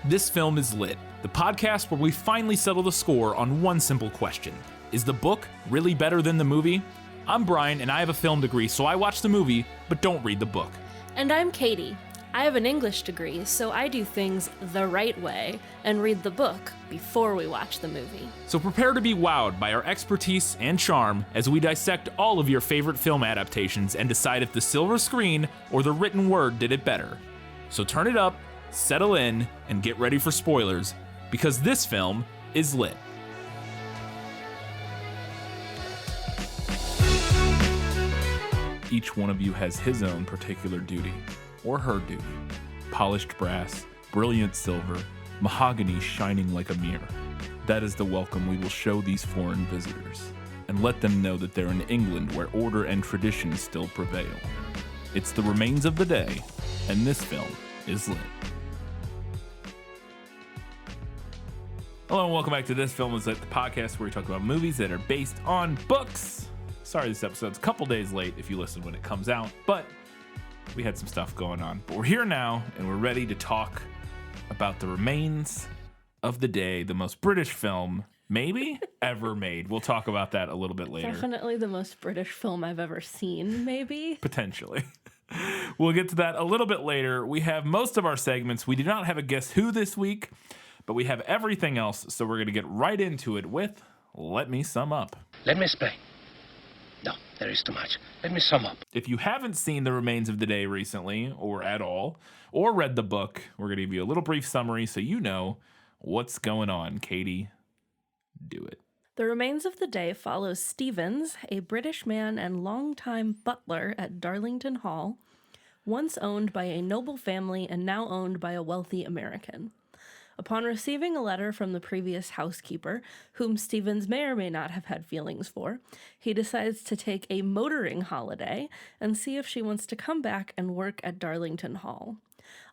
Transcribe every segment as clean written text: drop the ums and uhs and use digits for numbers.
This Film is Lit, the podcast where we finally settle the score on one simple question. Is the book really better than the movie? I'm Brian, and I have a film degree, so I watch the movie, but don't read the book. And I'm Katie. I have an English degree, so I do things the right way and read the book before we watch the movie. So prepare to be wowed by our expertise and charm as we dissect all of your favorite film adaptations and decide if the silver screen or the written word did it better. So turn it up, settle in, and get ready for spoilers, because this film is lit. Each one of you has his own particular duty, or her duty. Polished brass, brilliant silver, mahogany shining like a mirror. That is the welcome we will show these foreign visitors, and let them know that they're in England where order and tradition still prevail. It's the remains of the day, and this film is lit. Hello and welcome back to This Film is Lit, the podcast where we talk about movies that are based on books. Sorry this episode's a couple days late if you listen when it comes out, but we had some stuff going on. But we're here now, and we're ready to talk about The Remains of the Day, the most British film maybe ever made. We'll talk about that a little bit later. Definitely the most British film I've ever seen, maybe. Potentially. We'll get to that a little bit later. We have most of our segments. We do not have a Guess Who this week, but we have everything else, so we're going to get right into it with Let Me Sum Up. Let me explain. No, there is too much. Let me sum up. If you haven't seen The Remains of the Day recently, or at all, or read the book, we're going to give you a little brief summary so you know what's going on. Katie, do it. The Remains of the Day follows Stevens, a British man and longtime butler at Darlington Hall, once owned by a noble family and now owned by a wealthy American. Upon receiving a letter from the previous housekeeper, whom Stevens may or may not have had feelings for, he decides to take a motoring holiday and see if she wants to come back and work at Darlington Hall.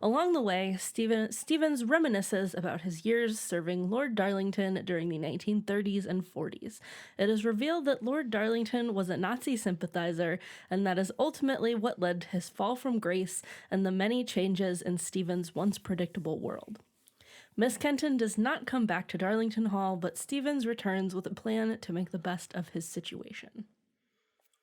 Along the way, Stevens reminisces about his years serving Lord Darlington during the 1930s and 40s. It is revealed that Lord Darlington was a Nazi sympathizer, and that is ultimately what led to his fall from grace and the many changes in Stevens' once predictable world. Miss Kenton does not come back to Darlington Hall, but Stevens returns with a plan to make the best of his situation.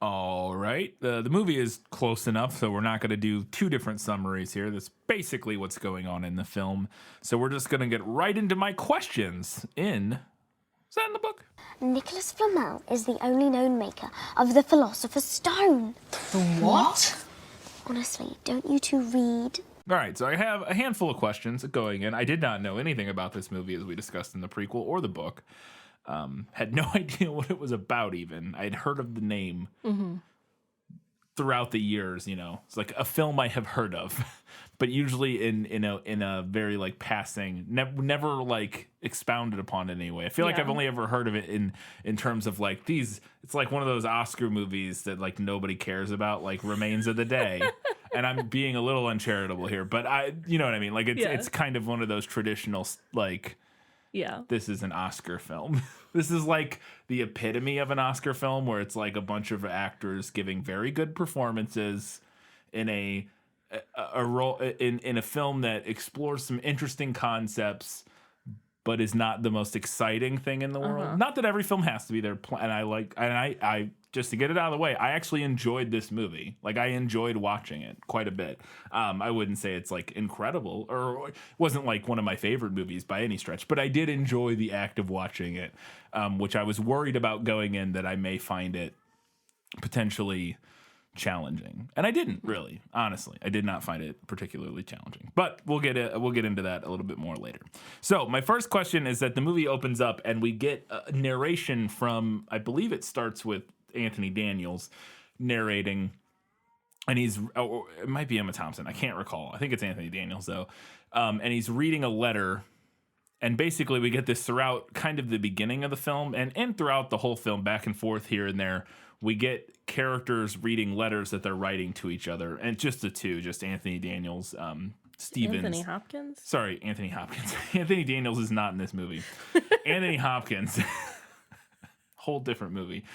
All right. The movie is close enough, so we're not going to do two different summaries here. That's basically what's going on in the film. So we're just going to get right into my questions in... Is that in the book? Nicholas Flamel is the only known maker of the Philosopher's Stone. The what? Honestly, don't you two read? All right, so I have a handful of questions going in. I did not know anything about this movie, as we discussed in the prequel or the book. Had no idea what it was about, even. I had heard of the name throughout the years, you know. It's like a film I have heard of, but usually in a very, like, passing, never like, expounded upon in any way. I feel like I've only ever heard of it in terms of, like, these... It's like one of those Oscar movies that, like, nobody cares about, like Remains of the Day. And I'm being a little uncharitable here, but you know what I mean? Like, it's kind of one of those traditional, like, this is an Oscar film. This is like the epitome of an Oscar film, where it's like a bunch of actors giving very good performances in a role in a film that explores some interesting concepts, but is not the most exciting thing in the world. Not that every film has to be there, and I just to get it out of the way, I actually enjoyed this movie. Like, I enjoyed watching it quite a bit. I wouldn't say it's, like, incredible, or it wasn't, like, one of my favorite movies by any stretch, but I did enjoy the act of watching it, which I was worried about going in, that I may find it potentially challenging. And I didn't, really, honestly. I did not find it particularly challenging. But we'll get into that a little bit more later. So my first question is that the movie opens up and we get a narration from, I believe it starts with Anthony Daniels narrating, and or it might be Emma Thompson, I can't recall. I think it's Anthony Daniels, though. And he's reading a letter, and basically we get this throughout kind of the beginning of the film, and throughout the whole film, back and forth here and there. We get characters reading letters that they're writing to each other, and just the two, just Anthony Daniels, Stevens. Anthony Hopkins? Sorry, Anthony Hopkins. Anthony Daniels is not in this movie. Anthony Hopkins. Whole different movie.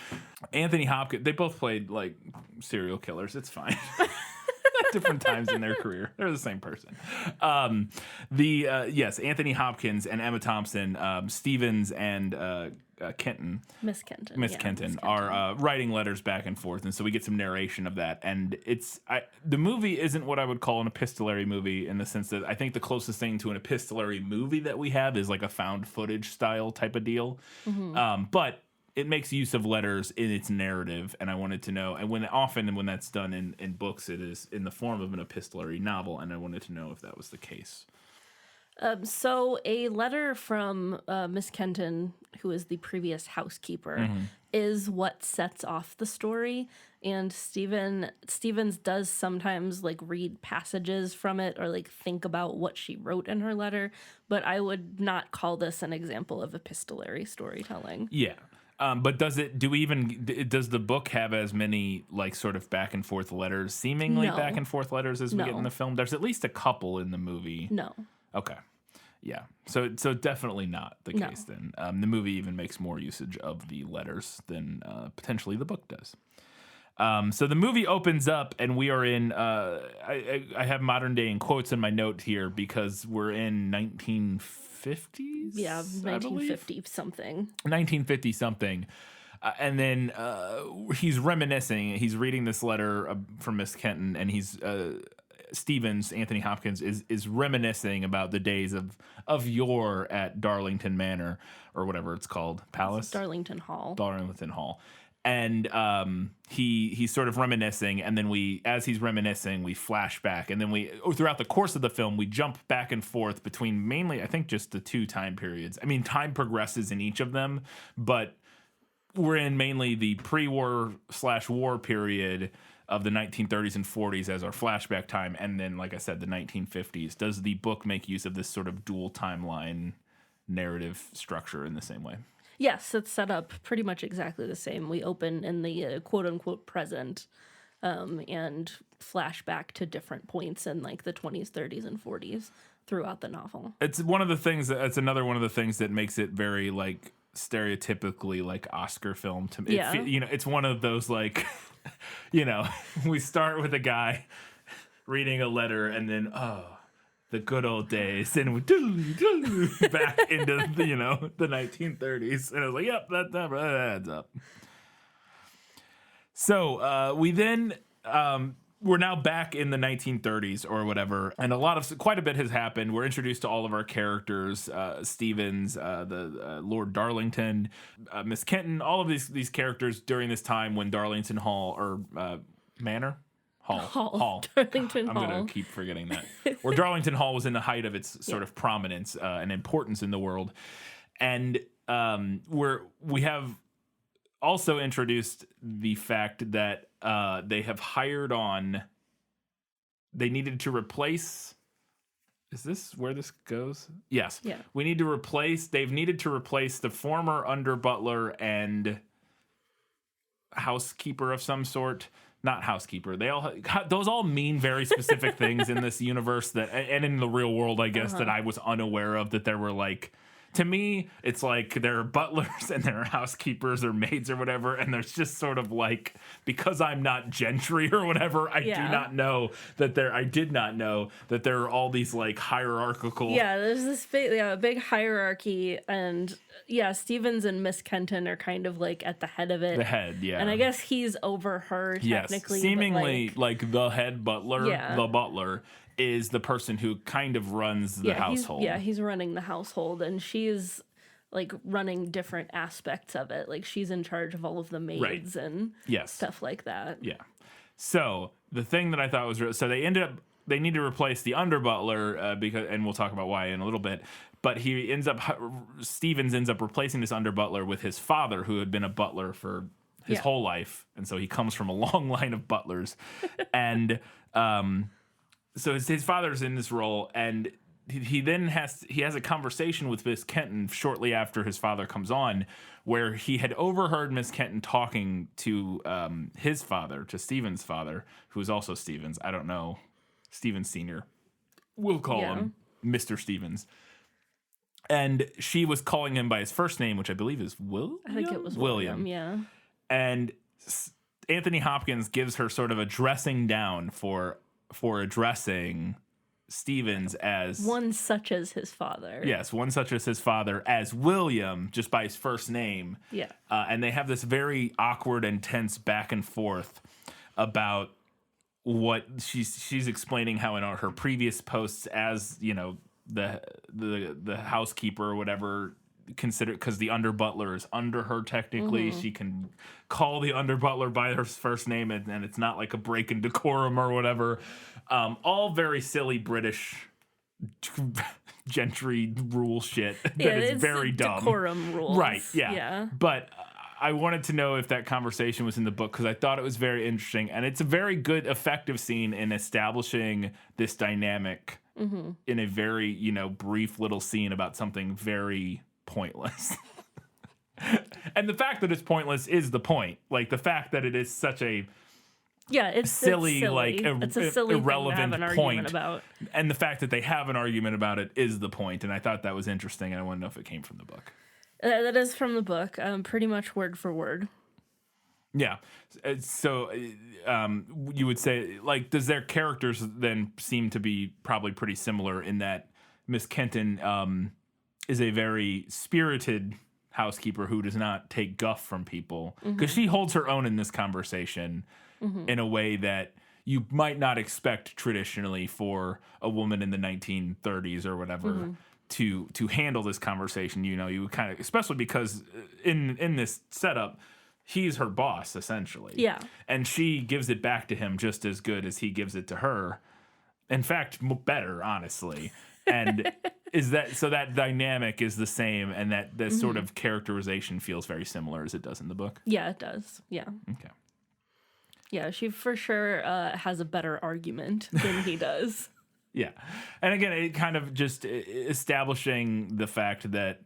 Anthony Hopkins, they both played, like, serial killers. It's fine. different times in their career. They're the same person. Yes, Anthony Hopkins and Emma Thompson, Stevens and Kenton. Miss Kenton. Miss Kenton are writing letters back and forth, and so we get some narration of that. And the movie isn't what I would call an epistolary movie in the sense that I think the closest thing to an epistolary movie that we have is like a found footage style type of deal. But it makes use of letters in its narrative, and I wanted to know. And when that's done in books, it is in the form of an epistolary novel, and I wanted to know if that was the case. So a letter from Miss Kenton, who is the previous housekeeper, is what sets off the story. And Stevens does sometimes like read passages from it or like think about what she wrote in her letter. But I would not call this an example of epistolary storytelling. Yeah. But does the book have as many like sort of back and forth letters, seemingly No. back and forth letters as we get No. in the film? There's at least a couple in the movie. No. Okay. Yeah. So definitely not the No. case then. The movie even makes more usage of the letters than potentially the book does. So the movie opens up and we are in, I have modern day in quotes in my note here because we're in 1950s? Yeah, 1950 something. 1950 something. And then he's reminiscing. He's reading this letter from Miss Kenton, and he's Stevens, Anthony Hopkins, is reminiscing about the days of yore at Darlington Manor, or whatever it's called, Palace? Darlington Hall. Darlington Hall. And he's sort of reminiscing, and then as he's reminiscing, we flash back, and then throughout the course of the film, we jump back and forth between mainly, I think, just the two time periods. I mean, time progresses in each of them, but we're in mainly the pre-war/war period of the 1930s and 40s as our flashback time, and then, like I said, the 1950s. Does the book make use of this sort of dual timeline narrative structure in the same way? Yes, it's set up pretty much exactly the same. We open in the quote-unquote present and flash back to different points in like the 20s, 30s, and 40s throughout the novel. It's another one of the things that makes it very like stereotypically like Oscar film to me. Yeah. It's one of those like, we start with a guy reading a letter and then, the good old days, and we back into the 1930s, and I was like, yep, that adds up. So we then we're now back in the 1930s or whatever, and quite a bit has happened. We're introduced to all of our characters: Stevens, the Lord Darlington, Miss Kenton, all of these characters during this time when Darlington Hall or Manor. Hall. Darlington Hall. I'm going to keep forgetting that. Where Darlington Hall was in the height of its sort of prominence and importance in the world. And we have also introduced the fact that they have hired on, they needed to replace, is this where this goes? Yes. Yeah. They've needed to replace the former under butler and housekeeper of some sort. Not housekeeper. Those all mean very specific things in this universe and in the real world, I guess, that I was unaware of, that there were like, to me, it's like there are butlers and there are housekeepers or maids or whatever, and there's just sort of like, because I'm not gentry or whatever, I did not know that there are all these like hierarchical. Yeah, there's this big hierarchy, and Stevens and Miss Kenton are kind of like at the head of it. The head, yeah. And I guess he's over her technically. Yes, seemingly like the head butler, the butler is the person who kind of runs the household. He's running the household, and she's like running different aspects of it. Like she's in charge of all of the maids and stuff like that. Yeah. So the thing that I thought was they need to replace the under butler because, and we'll talk about why in a little bit. But Stevens ends up replacing this under butler with his father, who had been a butler for his whole life, and so he comes from a long line of butlers, and so his father's in this role, and he has a conversation with Miss Kenton shortly after his father comes on, where he had overheard Miss Kenton talking to his father, to Stevens' father, who is also Stevens. I don't know, Stevens Sr. We'll call him Mr. Stevens. And she was calling him by his first name, which I believe is William. I think it was William. Yeah. And Anthony Hopkins gives her sort of a dressing down for for addressing Stevens as one such as his father. Yes, one such as his father, as William, just by his first name. Yeah. And they have this very awkward and tense back and forth about what she's explaining how in her previous posts as, you know, the housekeeper or whatever, considered, because the under butler is under her technically, she can call the under butler by her first name, and it's not like a break in decorum or whatever. All very silly British gentry rule shit that is very dumb. Decorum rules. Right, yeah. But I wanted to know if that conversation was in the book, because I thought it was very interesting, and it's a very good, effective scene in establishing this dynamic in a very, you know, brief little scene about something very pointless. And the fact that it's pointless is the point. Like, the fact that it is such a it's silly, like it's a silly irrelevant thing to have an point argument about. And the fact that they have an argument about it is the point. And I thought that was interesting, and I want to know if it came from the book. That is from the book, pretty much word for word. Yeah. So you would say, like, does their characters then seem to be probably pretty similar in that Miss Kenton is a very spirited housekeeper who does not take guff from people, because she holds her own in this conversation in a way that you might not expect traditionally for a woman in the 1930s or whatever to handle this conversation. You know, you kind of, especially because in this setup, he's her boss essentially. Yeah. And she gives it back to him just as good as he gives it to her. In fact, better, honestly. And is that so? That dynamic is the same, and that this sort of characterization feels very similar as it does in the book. Yeah, it does. Yeah. Okay. Yeah, she for sure has a better argument than he does. Yeah, and again, it kind of just establishing the fact that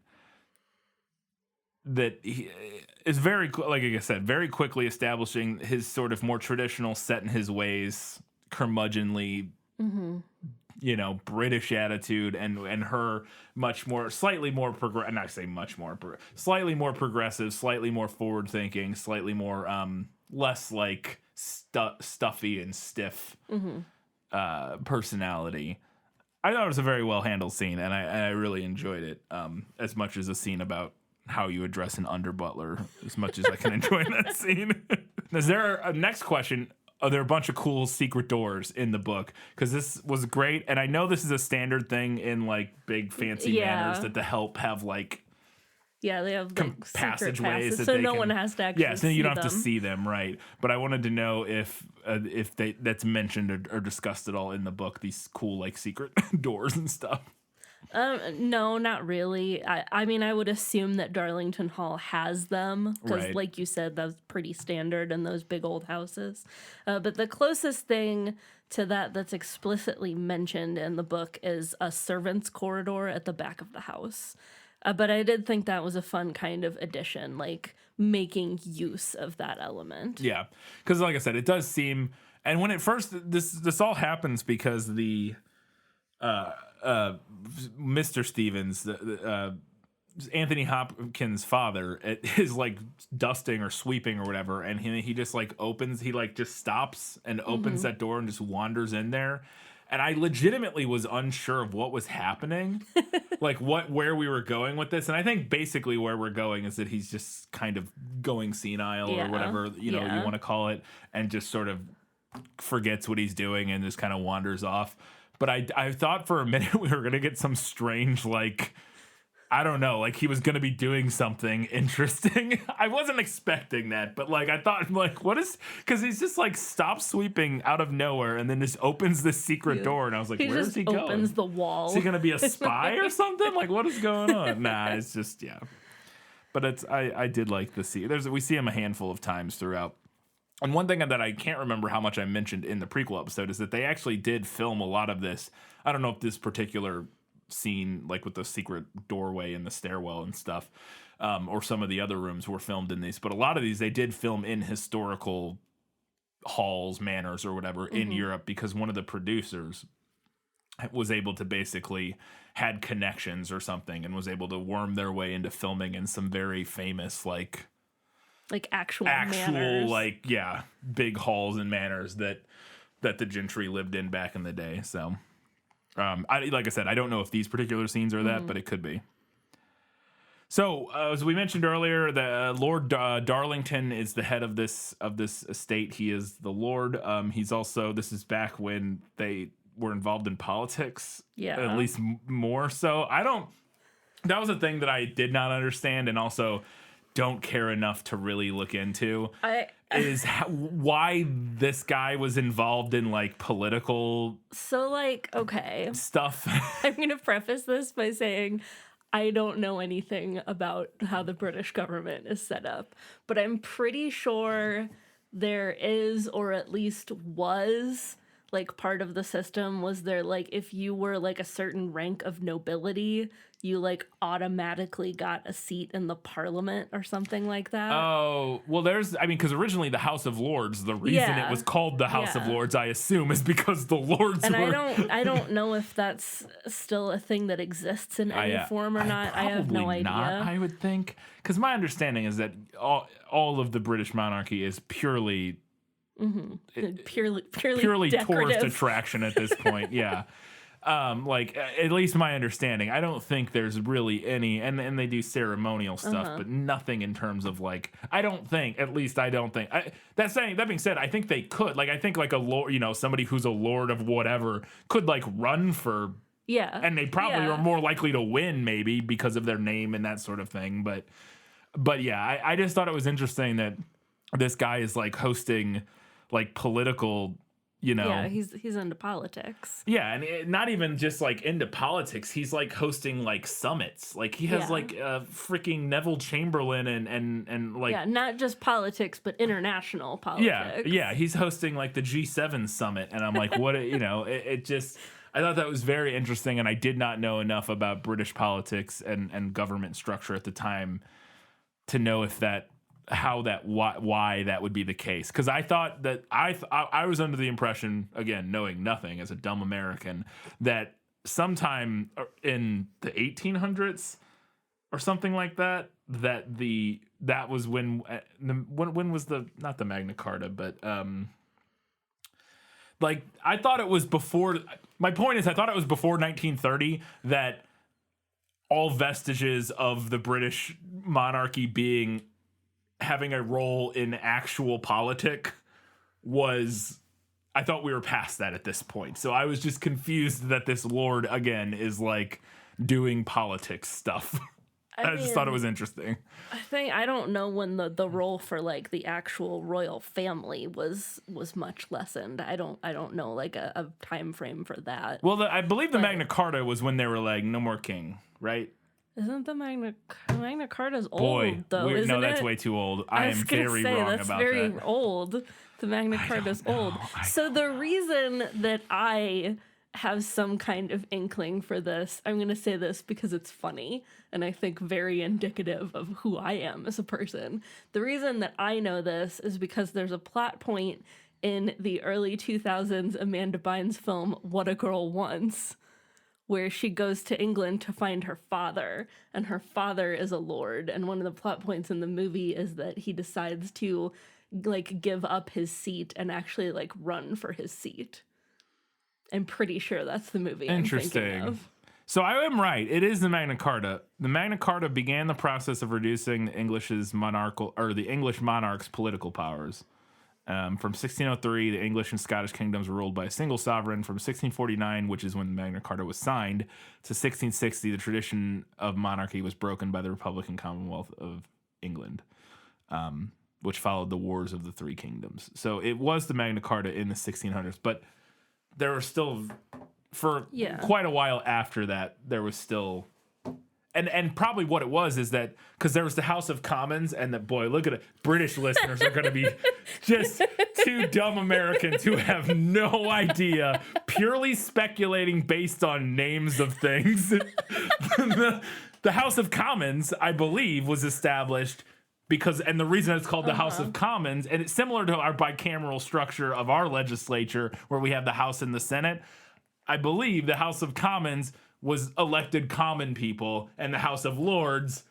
he is very, like I said, very quickly establishing his sort of more traditional, set in his ways, curmudgeonly. You know, British attitude, and her slightly more progressive, slightly more forward thinking, slightly more less like stuffy and stiff personality. I thought it was a very well handled scene, and I really enjoyed it as much as a scene about how you address an under butler, as much as I can enjoy that scene. Is there a next question? Are there a bunch of cool secret doors in the book? Because this was great, and I know this is a standard thing in like big fancy manors that the help have like they have like passageways that so they no can, one has to actually. Yeah, so you don't have them. to see them, right? But I wanted to know if that's mentioned or discussed at all in the book. These cool like secret doors and stuff. No, not really. I mean, I would assume that Darlington Hall has them because, Right. like you said, that's pretty standard in those big old houses. But the closest thing to that that's explicitly mentioned in the book is a servants' corridor at the back of the house. But I did think that was a fun kind of addition, like making use of that element. Yeah, because like I said, it does seem, and when it first this all happens because the Mr. Stevens, Anthony Hopkins' father, is like dusting or sweeping or whatever, and he just like opens, he like just stops and opens that door and just wanders in there. And I legitimately was unsure of what was happening, like where we were going with this. And I think basically where we're going is that he's just kind of going senile or whatever, you want to call it, and just sort of forgets what he's doing and just kind of wanders off. But I thought for a minute we were going to get some strange, like, I don't know, like he was going to be doing something interesting. I wasn't expecting that, but like I thought, like, what is, because he's just like stops sweeping out of nowhere and then just opens this secret door. And I was like, where is he going? He opens the wall. Is he going to be a spy or something? Like, what is going on? Nah, it's just, yeah. But I did like the scene. We see him a handful of times throughout. And one thing that I can't remember how much I mentioned in the prequel episode is that they actually did film a lot of this. I don't know if this particular scene, like with the secret doorway and the stairwell and stuff, or some of the other rooms were filmed in these, but a lot of these they did film in historical halls, manors, or whatever in Europe, because one of the producers was able to basically had connections or something and was able to worm their way into filming in some very famous like actual manors. like big halls and manors that that the gentry lived in back in the day. So, like I said, I don't know if these particular scenes are that, but it could be. So, as we mentioned earlier, the Lord Darlington is the head of this estate. He is the Lord. He's also, this is back when they were involved in politics. Yeah. At least more so. That was a thing that I did not understand, and also don't care enough to really look into. Why this guy was involved in like political okay, stuff. I'm going to preface this by saying I don't know anything about how the British government is set up, but I'm pretty sure there is, or at least was, like part of the system was there, like if you were like a certain rank of nobility, you like automatically got a seat in the parliament or something like that. Oh, well, because originally the House of Lords, the reason it was called the House of Lords, I assume, is because the Lords and were... I don't know if that's still a thing that exists in any form or not. I have no idea. Not, I would think. Because my understanding is that all of the British monarchy is purely purely tourist attraction at this point. Yeah. At least my understanding, I don't think there's really any, and they do ceremonial stuff, but nothing in terms of like, I don't think. That being said, I think they could, like, I think like a lord, somebody who's a lord of whatever could like run for, and they probably are more likely to win maybe because of their name and that sort of thing. But yeah, I just thought it was interesting that this guy is like hosting like political, Yeah, he's into politics. Yeah, and not even just like into politics. He's like hosting like summits. Like he has like freaking Neville Chamberlain and like not just politics but international politics. Yeah, he's hosting like the G7 summit, and I'm like, what? It just. I thought that was very interesting, and I did not know enough about British politics and government structure at the time to know if that. Why that would be the case, because I thought that I was under the impression, again knowing nothing as a dumb American, that sometime in the 1800s or something like that that was when was the, not the Magna Carta, but like I thought it was before. My point is I thought it was before 1930 that all vestiges of the British monarchy having a role in actual politic was, I thought we were past that at this point. So I was just confused that this lord again is like doing politics stuff. I just thought it was interesting. I don't know when the role for like the actual royal family was much lessened. I don't know like a time frame for that. Well, I believe the Magna Carta was when they were like no more king, right? Isn't the Magna Carta's old, though, isn't no, it? that's way too old. I am very wrong about that. That's very old. The Magna Carta's old. So the reason that I have some kind of inkling for this, I'm going to say this because it's funny and I think very indicative of who I am as a person. The reason that I know this is because there's a plot point in the early 2000s Amanda Bynes film What a Girl Wants, where she goes to England to find her father, and her father is a lord. And one of the plot points in the movie is that he decides to like give up his seat and actually like run for his seat. I'm pretty sure that's the movie. Interesting. I'm thinking of. So I am right. It is the Magna Carta. The Magna Carta began the process of reducing the English monarch's political powers. From 1603, the English and Scottish kingdoms were ruled by a single sovereign. From 1649, which is when the Magna Carta was signed, to 1660, the tradition of monarchy was broken by the Republican Commonwealth of England, which followed the Wars of the Three Kingdoms. So it was the Magna Carta in the 1600s, but there were still, for quite a while after that, there was still... And probably what it was is that because there was the House of Commons, and that, boy, look at it, British listeners are going to be just two dumb Americans who have no idea, purely speculating based on names of things. The House of Commons, I believe, was established because, and the reason it's called the House of Commons, and it's similar to our bicameral structure of our legislature, where we have the House and the Senate. I believe the House of Commons was elected common people, and the House of Lords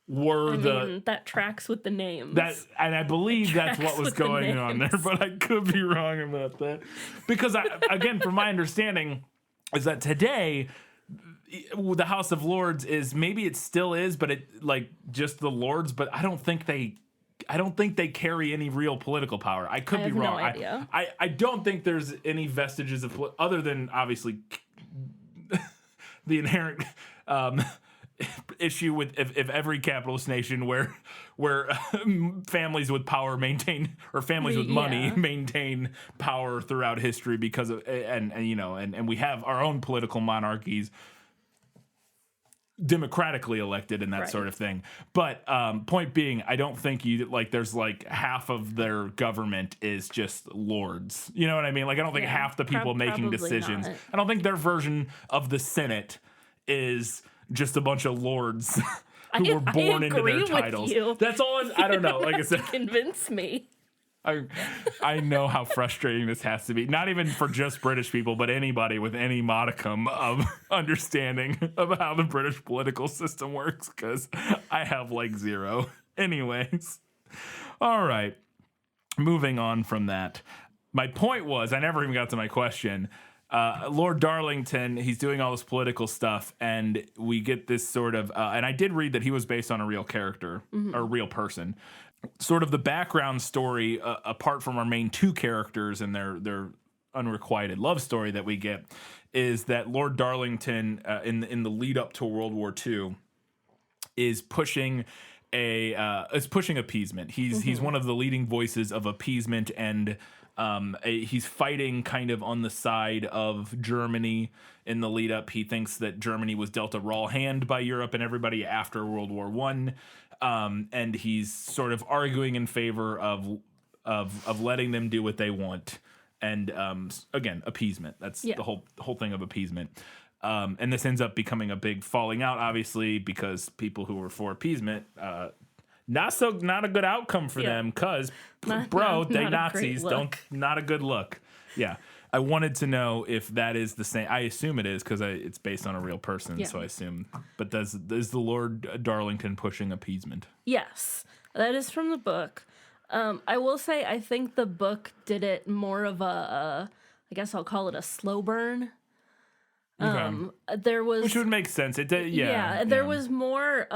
were that tracks with the names. And I believe that's what was going on there, but I could be wrong about that. Because again, from my understanding, is that today the House of Lords is, maybe it still is, but it like just the Lords, but I don't think they carry any real political power. I could be wrong. No idea. I don't think there's any vestiges of other than obviously the inherent issue with if every capitalist nation where families with power maintain, or families with money maintain power throughout history because of and we have our own political monarchies democratically elected and that sort of thing. But point being, I don't think there's like half of their government is just lords. You know what I mean? Like I don't think half the people making decisions. Not. I don't think their version of the Senate is just a bunch of lords who were born into their titles. That's all. I don't know. Like I said, convince me. I know how frustrating this has to be. Not even for just British people, but anybody with any modicum of understanding of how the British political system works, because I have like zero. Anyways, all right. Moving on from that. My point was, I never even got to my question. Lord Darlington, he's doing all this political stuff, and we get this sort of, and I did read that he was based on a real character, or a real person. Sort of the background story, apart from our main two characters and their unrequited love story that we get, is that Lord Darlington, in the lead up to World War II, is pushing appeasement. He's one of the leading voices of appeasement, and he's fighting kind of on the side of Germany in the lead up. He thinks that Germany was dealt a raw hand by Europe and everybody after World War I. And he's sort of arguing in favor of letting them do what they want. And again, appeasement. That's the whole thing of appeasement. And this ends up becoming a big falling out, obviously, because people who were for appeasement, not a good outcome for them, because they Nazis, not a good look. Yeah. I wanted to know if that is the same. I assume it is, because it's based on a real person, so I assume. But is the Lord Darlington pushing appeasement? Yes, that is from the book. I will say I think the book did it more of a I guess I'll call it a slow burn. There was, which would make sense. It did, there was more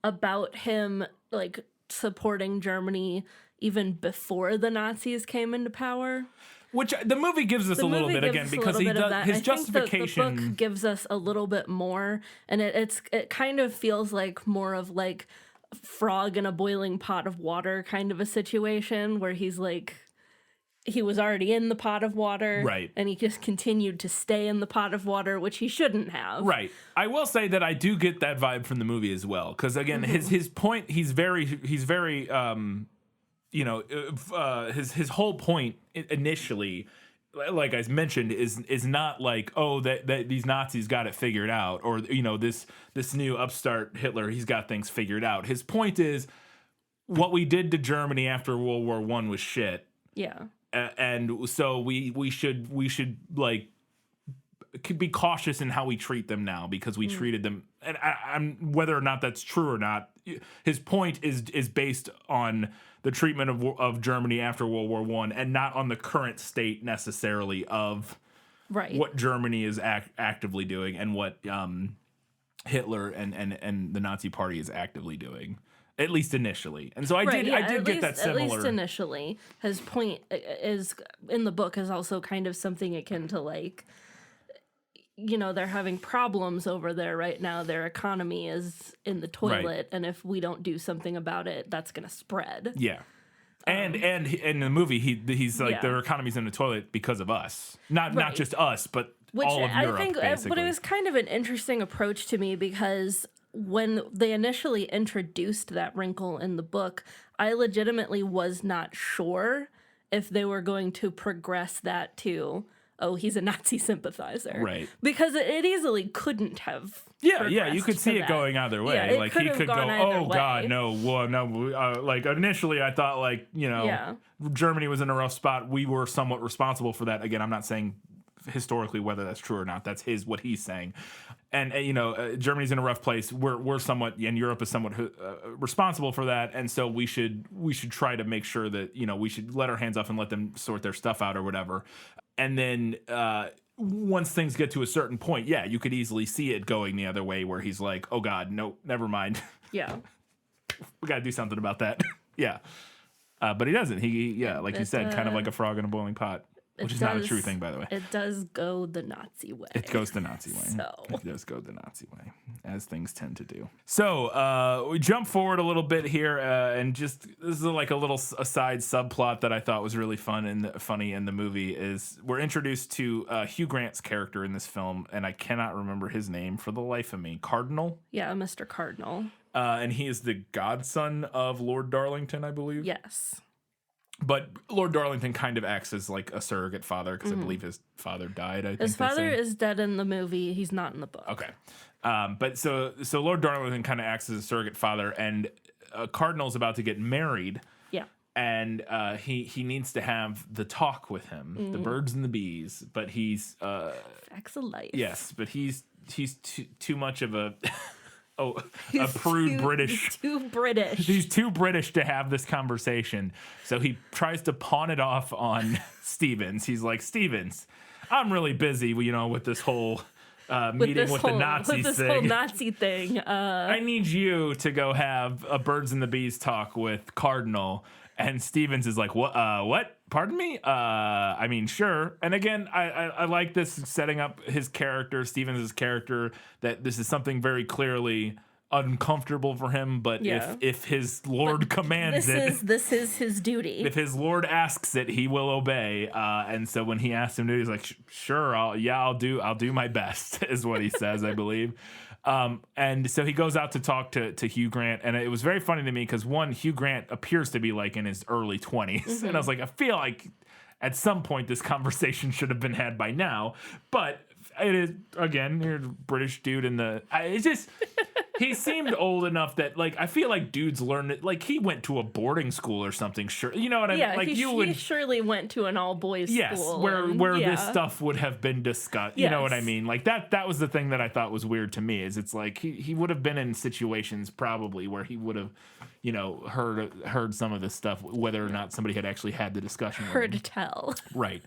about him like supporting Germany even before the Nazis came into power. Which the movie gives us a little bit, again, because he does his justification. The book gives us a little bit more, and it kind of feels like more of like frog in a boiling pot of water kind of a situation, where he's like, he was already in the pot of water, right, and he just continued to stay in the pot of water, which he shouldn't have. Right. I will say that I do get that vibe from the movie as well, because again, his point, he's very his whole point initially, like I mentioned, is not like, oh, that these Nazis got it figured out, or this new upstart Hitler, he's got things figured out. His point is, what we did to Germany after World War I was shit. Yeah. And so we should like be cautious in how we treat them now, because we treated them, and I'm whether or not that's true or not. His point is based on the treatment of Germany after World War I, and not on the current state necessarily of what Germany is actively doing, and what Hitler and the Nazi Party is actively doing. At least initially. And so I did get that similar. At least initially. His point is, in the book, is also kind of something akin to like, they're having problems over there right now. Their economy is in the toilet, and if we don't do something about it, that's going to spread. Yeah. And in the movie, he's like, their economy's in the toilet because of us. Not just us, but all of Europe, basically. But it was kind of an interesting approach to me, because when they initially introduced that wrinkle in the book, I legitimately was not sure if they were going to progress that to, oh, he's a Nazi sympathizer. Right. Because it easily couldn't have. Yeah, you could see it going either way. Yeah, like he could go, oh God, no, like initially I thought like, Germany was in a rough spot. We were somewhat responsible for that. Again, I'm not saying historically whether that's true or not. That's what he's saying. And Germany's in a rough place. We're somewhat, and Europe is somewhat responsible for that. And so we should try to make sure that we should let our hands off and let them sort their stuff out or whatever. And then once things get to a certain point, yeah, you could easily see it going the other way, where he's like, oh God, no, never mind. Yeah. We got to do something about that. Yeah. But he doesn't. Like you said, kind of like a frog in a boiling pot, which is not a true thing, by the way. It does go the Nazi way. It goes the Nazi way. So. It does go the Nazi way, as things tend to do. So we jump forward a little bit here, and just this is like a little aside subplot that I thought was really fun and funny in the movie. Is we're introduced to Hugh Grant's character in this film, and I cannot remember his name for the life of me. Cardinal? Yeah, Mr. Cardinal. And he is the godson of Lord Darlington, I believe. Yes. But Lord Darlington kind of acts as like a surrogate father, because I believe his father died. His father is dead in the movie. He's not in the book. Okay. But so Lord Darlington kind of acts as a surrogate father, and Cardinal's about to get married. Yeah. And he needs to have the talk with him, the birds and the bees. But he's Facts of life. yes, but he's too much of a a prude British. Too British. He's too British to have this conversation. So he tries to pawn it off on Stevens. He's like, Stevens, I'm really busy, with this whole meeting with the Nazis with this thing. whole Nazi thing. I need you to go have a birds and the bees talk with Cardinal. And Stevens is like, what? Pardon me? I mean, sure. And again, I like this setting up his character, Stevens' character, that this is something very clearly uncomfortable for him, but if his lord commands this is his duty. If his lord asks it, he will obey. And so when he asks him to, he's like, sure, I'll do my best, is what he says, I believe. And so he goes out to talk to Hugh Grant, and it was very funny to me because Hugh Grant appears to be like in his early 20s, and I was like, I feel like at some point this conversation should have been had by now, but it is, again, you're a British dude he seemed old enough that, like, I feel like dudes learn it, like, he went to a boarding school or something, sure, you know what I mean? Like, he surely went to an all-boys school. Where this stuff would have been discussed, you know what I mean? Like, that was the thing that I thought was weird to me, is it's like, he would have been in situations probably where he would have, heard some of this stuff, whether or not somebody had actually had the discussion with him. Heard tell. Right.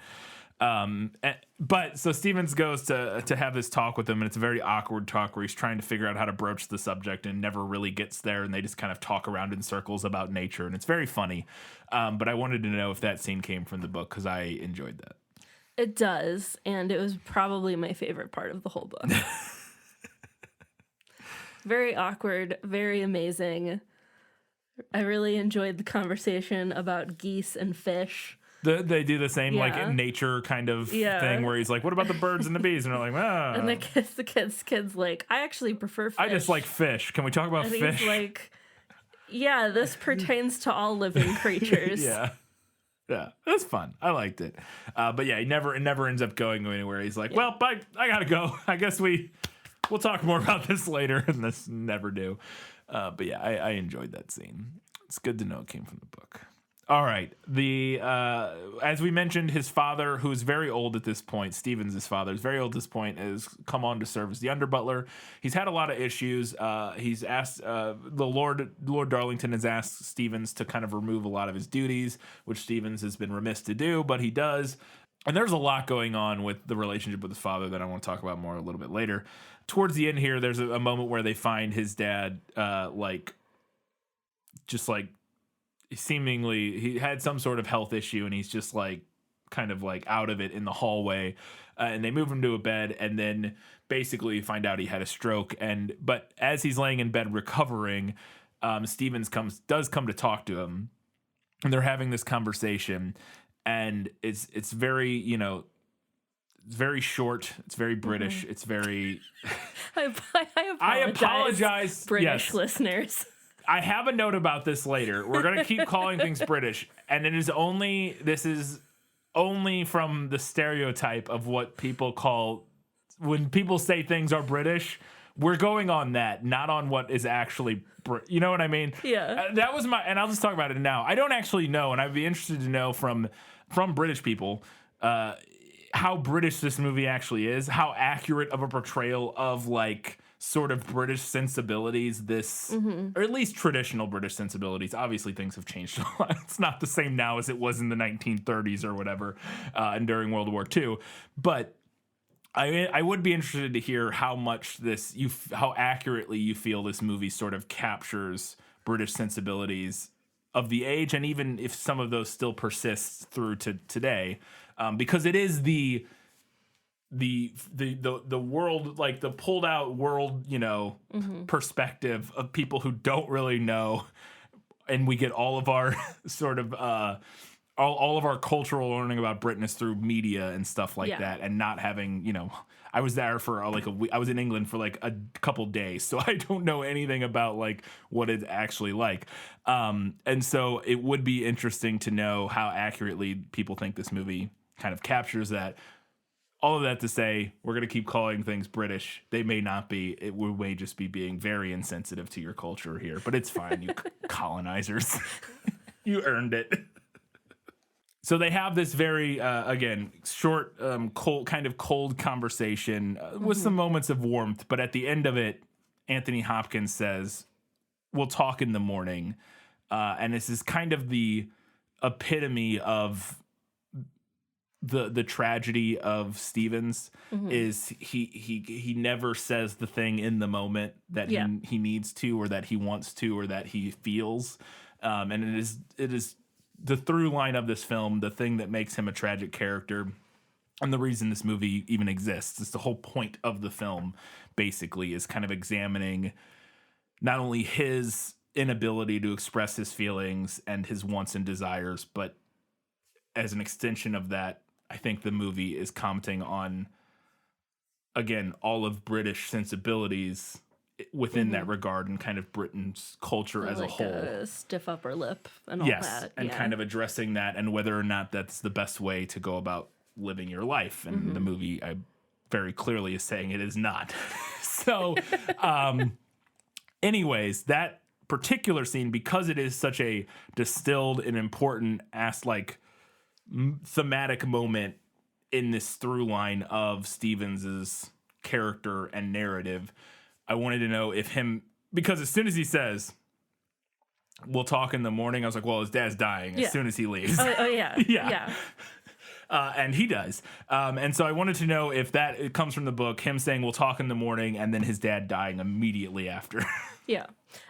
But so Stevens goes to have this talk with him, and it's a very awkward talk where he's trying to figure out how to broach the subject and never really gets there, and they just kind of talk around in circles about nature, and it's very funny. But I wanted to know if that scene came from the book, because I enjoyed that. It does, and it was probably my favorite part of the whole book. Very awkward, very amazing. I really enjoyed the conversation about geese and fish. They do the same like nature kind of thing where he's like, what about the birds and the bees? And they're like, ah. And the kid's like, I actually prefer fish. I just like fish. Can we talk about fish? He's like, yeah, this pertains to all living creatures. Yeah, that's fun. I liked it. But yeah, it never ends up going anywhere. He's like, well, I gotta go. I guess we'll talk more about this later. And this never do. But yeah, I enjoyed that scene. It's good to know it came from the book. All right. As we mentioned, his father, who is very old at this point, Stevens' father is very old at this point, has come on to serve as the under butler. He's had a lot of issues. He's asked Lord Darlington has asked Stevens to kind of remove a lot of his duties, which Stevens has been remiss to do, but he does. And there's a lot going on with the relationship with his father that I want to talk about more a little bit later. Towards the end here, there's a moment where they find his dad, seemingly he had some sort of health issue, and he's just like kind of like out of it in the hallway, and they move him to a bed, and then basically find out he had a stroke. But as he's laying in bed recovering, Stevens does come to talk to him, and they're having this conversation, and it's very, it's very short. It's very British. It's very. I apologize, British listeners. I have a note about this later. We're going to keep calling things British, and this is only from the stereotype of what people call when people say things are British. We're going on that, not on what is actually, you know what I mean? Yeah. That was and I'll just talk about it now. I don't actually know, and I'd be interested to know from British people, how British this movie actually is, how accurate of a portrayal of like sort of British sensibilities this, or at least traditional British sensibilities. Obviously things have changed a lot. It's not the same now as it was in the 1930s or whatever, and during World War II. But I would be interested to hear how much how accurately you feel this movie sort of captures British sensibilities of the age, and even if some of those still persist through to today, because it is the world, like the pulled out world, perspective of people who don't really know, and we get all of our sort of all of our cultural learning about Britain is through media and stuff like that, and not having, I was there for like a week. I was in England for like a couple days, so I don't know anything about like what it's actually like. And so it would be interesting to know how accurately people think this movie kind of captures that. All of that to say, we're going to keep calling things British. They may not be. It may just be being very insensitive to your culture here, but it's fine, you colonizers. You earned it. So they have this very, again, short, cold conversation with some moments of warmth. But at the end of it, Anthony Hopkins says, "We'll talk in the morning." And this is kind of the epitome of the tragedy of Stevens. Is he never says the thing in the moment that he needs to, or that he wants to, or that he feels. And it is the through line of this film, the thing that makes him a tragic character, and the reason this movie even exists. It's the whole point of the film, basically, is kind of examining not only his inability to express his feelings and his wants and desires, but as an extension of that, I think the movie is commenting on, again, all of British sensibilities within that regard, and kind of Britain's culture as a whole. A stiff upper lip and all that. And kind of addressing that, and whether or not that's the best way to go about living your life. And the movie very clearly is saying it is not. So anyways, that particular scene, because it is such a distilled and important thematic moment in this through line of Stevens's character and narrative, I wanted to know if because as soon as he says, "We'll talk in the morning," I was like, well, his dad's dying as soon as he leaves. Oh yeah. Yeah. And he does. And so I wanted to know if it comes from the book, him saying, "We'll talk in the morning," and then his dad dying immediately after. Yeah.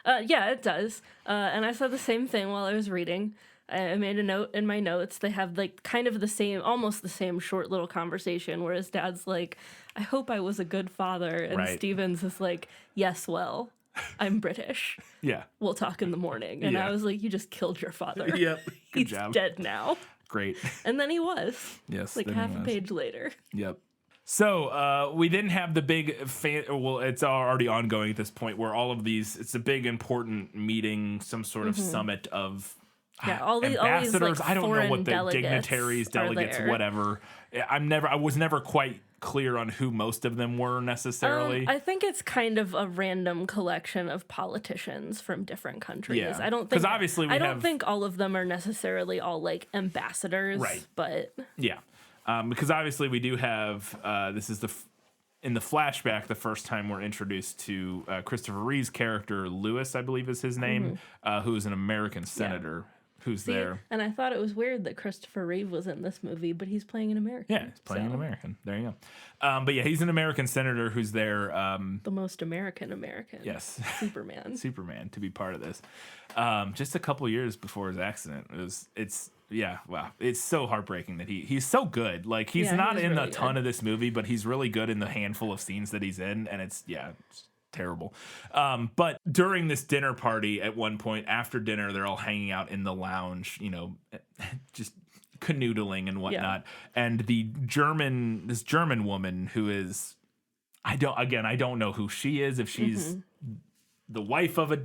Yeah, it does. And I saw the same thing while I was reading. I made a note in my notes. They have like kind of almost the same short little conversation where his dad's like, "I hope I was a good father." And Stevens is like, "Yes, well, I'm British. Yeah. We'll talk in the morning." And I was like, "You just killed your father." Yep. Good He's job. dead now. Great. And then he was. Yes. Like half a page later. Yep. So we didn't have the big it's already ongoing at this point, where all of these, it's a big important meeting, some sort of summit of all these ambassadors. Like, I don't know what the dignitaries, delegates, whatever. I was never quite clear on who most of them were necessarily. I think it's kind of a random collection of politicians from different countries. Yeah. I don't think, 'cause obviously I don't think all of them are necessarily all like ambassadors, right? But yeah, because obviously we do have this is in the flashback, the first time we're introduced to Christopher Reeve's character, Lewis, I believe is his name, who is an American senator. Who's there. And I thought it was weird that Christopher Reeve was in this movie, but he's playing an American. Yeah, he's playing an American. There you go. But yeah, he's an American senator who's there. The most American. Yes. Superman. Superman, to be part of this. Just a couple years before his accident. Wow. It's so heartbreaking that he's so good. Like, he's not in really a ton of this movie, but he's really good in the handful of scenes that he's in, and it's terrible. But during this dinner party, at one point after dinner, they're all hanging out in the lounge, just canoodling and whatnot. And this German woman who is, I don't know who she is, if she's the wife of a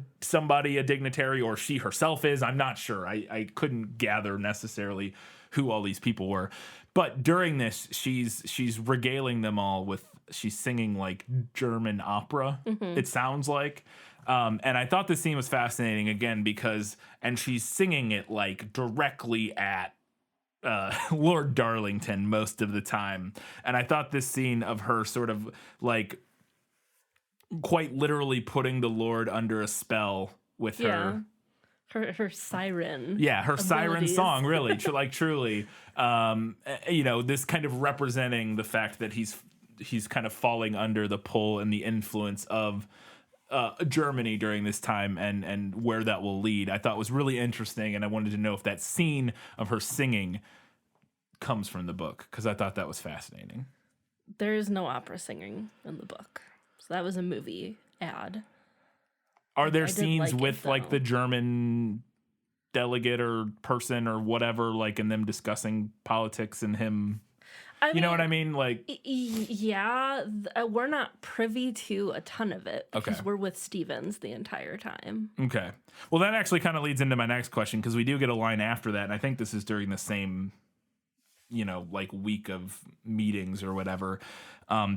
dignitary, or she herself is. I'm not sure. I couldn't gather necessarily who all these people were. But during this, she's regaling them all with, she's singing like German opera, it sounds like. And I thought this scene was fascinating again because she's singing it like directly at Lord Darlington most of the time. And I thought this scene of her sort of like quite literally putting the Lord under a spell with her. Her siren. Yeah, her siren abilities. song, really, truly. This kind of representing the fact that he's kind of falling under the pull and the influence of Germany during this time and where that will lead, I thought was really interesting. And I wanted to know if that scene of her singing comes from the book, because I thought that was fascinating. There is no opera singing in the book. So that was a movie ad. Are there I did scenes like with it, like though. the German delegate or person or whatever, like, and them discussing politics and him? You know what I mean? Like, Yeah, we're not privy to a ton of it because Okay. we're with Stevens the entire time. okay. Well, that actually kind of leads into my next question, because we do get a line after that, and I think this is during the same, like week of meetings or whatever.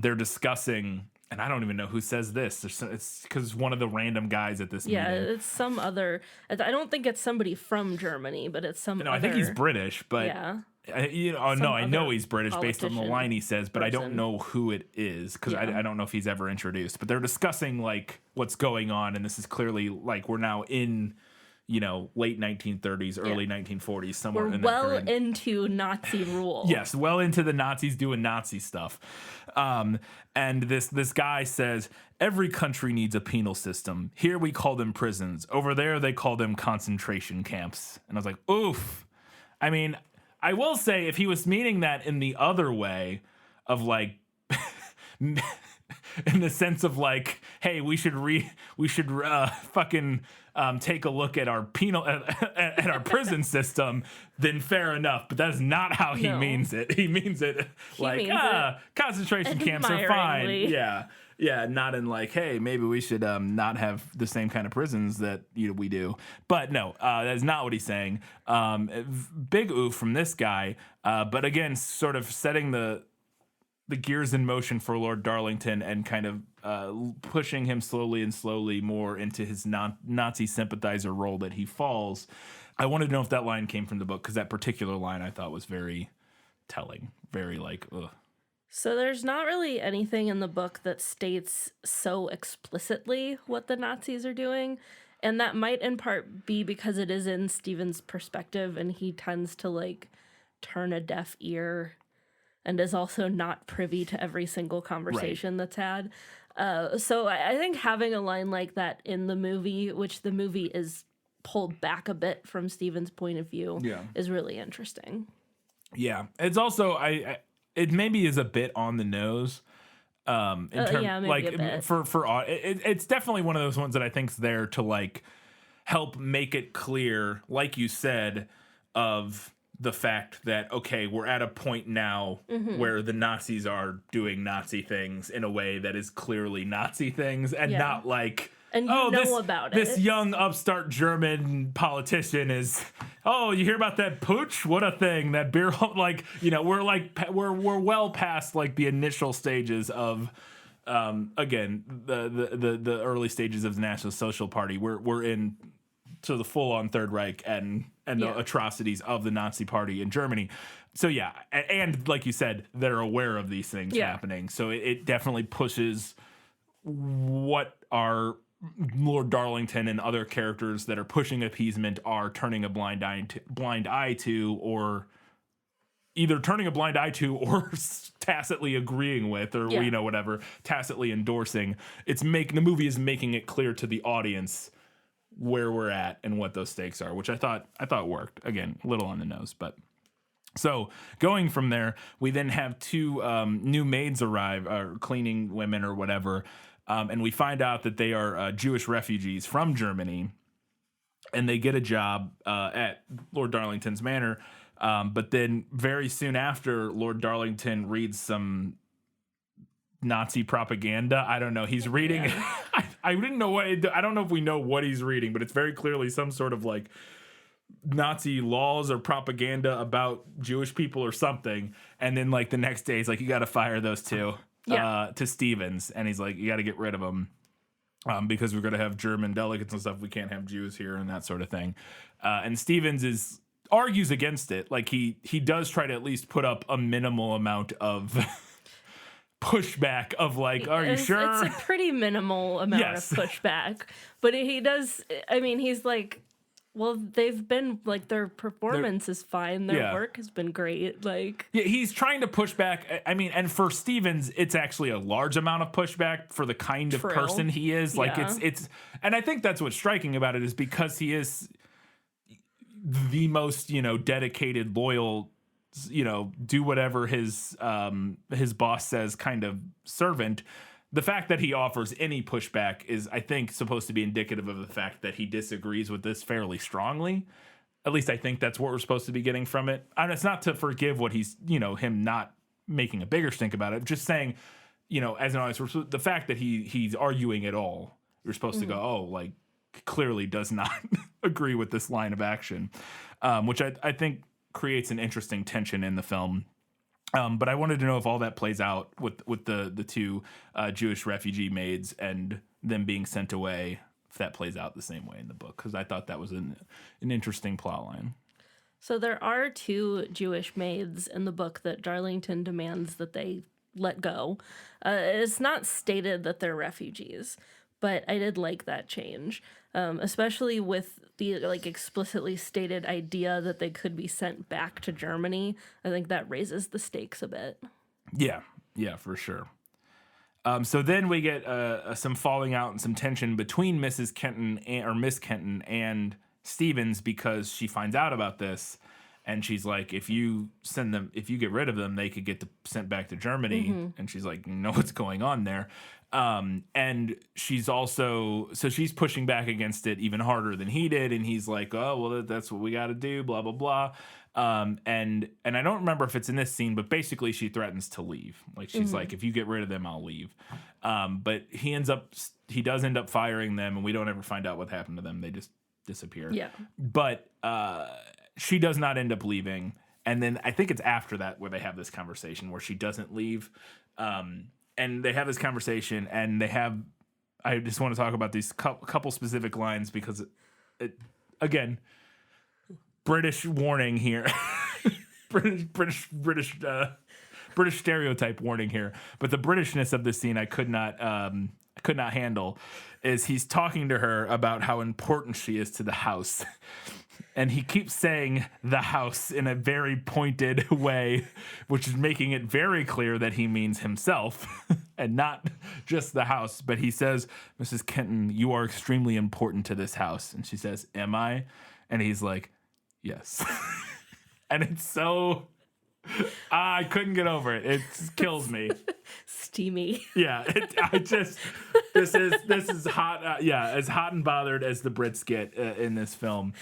They're discussing, and I don't even know who says this. It's because one of the random guys at this Yeah, meeting. it's some other. I don't think it's somebody from Germany, but it's some. No, I think he's British, but Yeah. I know he's British based on the politician line he says, but I don't person. know who it is, because Yeah. I don't know if he's ever introduced. But they're discussing like what's going on, and this is clearly like we're now in, late 1930s, early 1940s, somewhere We're in that well period. into Nazi rule. Yes, well into the Nazis doing Nazi stuff. And this guy says, every country needs a penal system. Here we call them prisons. Over there they call them concentration camps. And I was like, oof. I mean, I will say, if he was meaning that in the other way of like in the sense of like, hey, we should fucking take a look at our penal at our prison system, then fair enough. But that's not how he No. means it. He means it like means it concentration camps are fine. admiringly. Yeah, not in like, hey, maybe we should not have the same kind of prisons that we do. But no, that's not what he's saying. Big oof from this guy. But again, sort of setting the gears in motion for Lord Darlington and kind of pushing him slowly more into his Nazi sympathizer role that he falls. I wanted to know if that line came from the book, because that particular line I thought was very telling, very like, ugh. So there's not really anything in the book that states so explicitly what the Nazis are doing. And that might in part be because it is in Stephen's perspective and he tends to like turn a deaf ear and is also not privy to every single conversation that's had. So I think having a line like that in the movie, which the movie is pulled back a bit from Stephen's point of view, is really interesting. Yeah. It's also, it maybe is a bit on the nose. In terms, yeah, maybe like a bit. it's definitely one of those ones that I think's there to like help make it clear, like you said, of the fact that, okay, we're at a point now where the Nazis are doing Nazi things in a way that is clearly Nazi things, and not like, and you know about this it. young upstart German politician is, oh, you hear about that putsch? What a thing. That beer, like, we're well past like the initial stages of, again, the early stages of the National Social Party. We're in to the full on Third Reich and the atrocities of the Nazi Party in Germany. So yeah, and like you said, they're aware of these things happening. So it definitely pushes what our Lord Darlington and other characters that are pushing appeasement are turning a blind eye to, or either turning a blind eye to, or tacitly agreeing with, or whatever, tacitly endorsing. The movie is making it clear to the audience where we're at and what those stakes are, which I thought worked. Again, a little on the nose, but. So going from there, we then have two new maids arrive, or cleaning women or whatever, and we find out that they are Jewish refugees from Germany, and they get a job at Lord Darlington's manor. But then very soon after, Lord Darlington reads some Nazi propaganda. I don't know. He's reading. I didn't know what. I don't know if we know what he's reading, but it's very clearly some sort of like Nazi laws or propaganda about Jewish people or something. And then like the next day, he's like, you got to fire those two to Stevens. And he's like, you got to get rid of them because we're going to have German delegates and stuff. We can't have Jews here and that sort of thing. And Stevens is argues against it. Like he does try to at least put up a minimal amount of pushback of like, are you sure? It's a pretty minimal amount Yes. of pushback, but he does. I mean, he's like, well, they've been like their performance is fine, their work has been great. Like, yeah, he's trying to push back. I mean, and for Stevens, it's actually a large amount of pushback for the kind of person he is. Like it's, and I think that's what's striking about it is because he is the most, dedicated, loyal, do whatever his boss says kind of servant. The fact that he offers any pushback is, I think, supposed to be indicative of the fact that he disagrees with this fairly strongly. At least I think that's what we're supposed to be getting from it. And it's not to forgive what he's, him not making a bigger stink about it. Just saying, as an audience, the fact that he's arguing at all, you're supposed to go, oh, like, clearly does not agree with this line of action, which I think creates an interesting tension in the film. But I wanted to know if all that plays out with the two Jewish refugee maids and them being sent away, if that plays out the same way in the book, because I thought that was an interesting plot line. So there are 2 Jewish maids in the book that Darlington demands that they let go. It's not stated that they're refugees, but I did like that change, especially with the like explicitly stated idea that they could be sent back to Germany. I think that raises the stakes a bit. Yeah, for sure. So then we get some falling out and some tension between Miss Kenton and Stevens because she finds out about this, and she's like, if you get rid of them, they could get sent back to Germany. And she's like, you know what's going on there. And she's pushing back against it even harder than he did. And he's like, oh, well, that's what we got to do, blah, blah, blah. And I don't remember if it's in this scene, but basically she threatens to leave. Like she's like, if you get rid of them, I'll leave. But he does end up firing them, and we don't ever find out what happened to them. They just disappear. Yeah. But, she does not end up leaving. And then I think it's after that where they have this conversation where she doesn't leave. And they have this conversation, and I just want to talk about these couple specific lines because, again, British warning here, British stereotype warning here. But the Britishness of this scene I could not handle. Is he's talking to her about how important she is to the house. And he keeps saying the house in a very pointed way, which is making it very clear that he means himself and not just the house. But he says, Mrs. Kenton, you are extremely important to this house. And she says, am I? And he's like, yes. And it's so... I couldn't get over it. It kills me. Steamy. Yeah, this is hot. As hot and bothered as the Brits get in this film.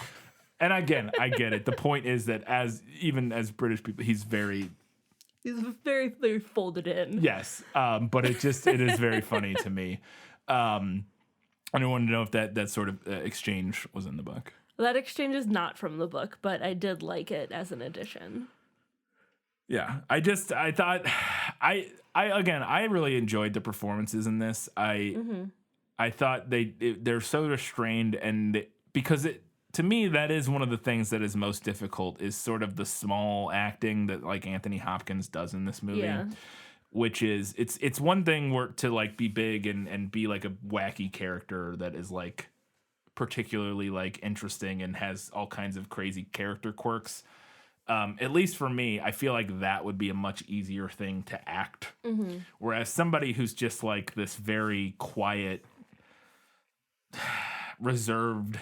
And again, I get it. The point is that even as British people, he's very, very folded in. Yes, but it is very funny to me. And I wanted to know if that sort of exchange was in the book. That exchange is not from the book, but I did like it as an addition. Yeah, I thought I really enjoyed the performances in this. I thought they're so restrained, and because to me that is one of the things that is most difficult is sort of the small acting that like Anthony Hopkins does in this movie. Yeah. Which is it's one thing to like be big and be like a wacky character that is like particularly like interesting and has all kinds of crazy character quirks. At least for me, I feel like that would be a much easier thing to act. Mm-hmm. Whereas somebody who's just like this very quiet, reserved,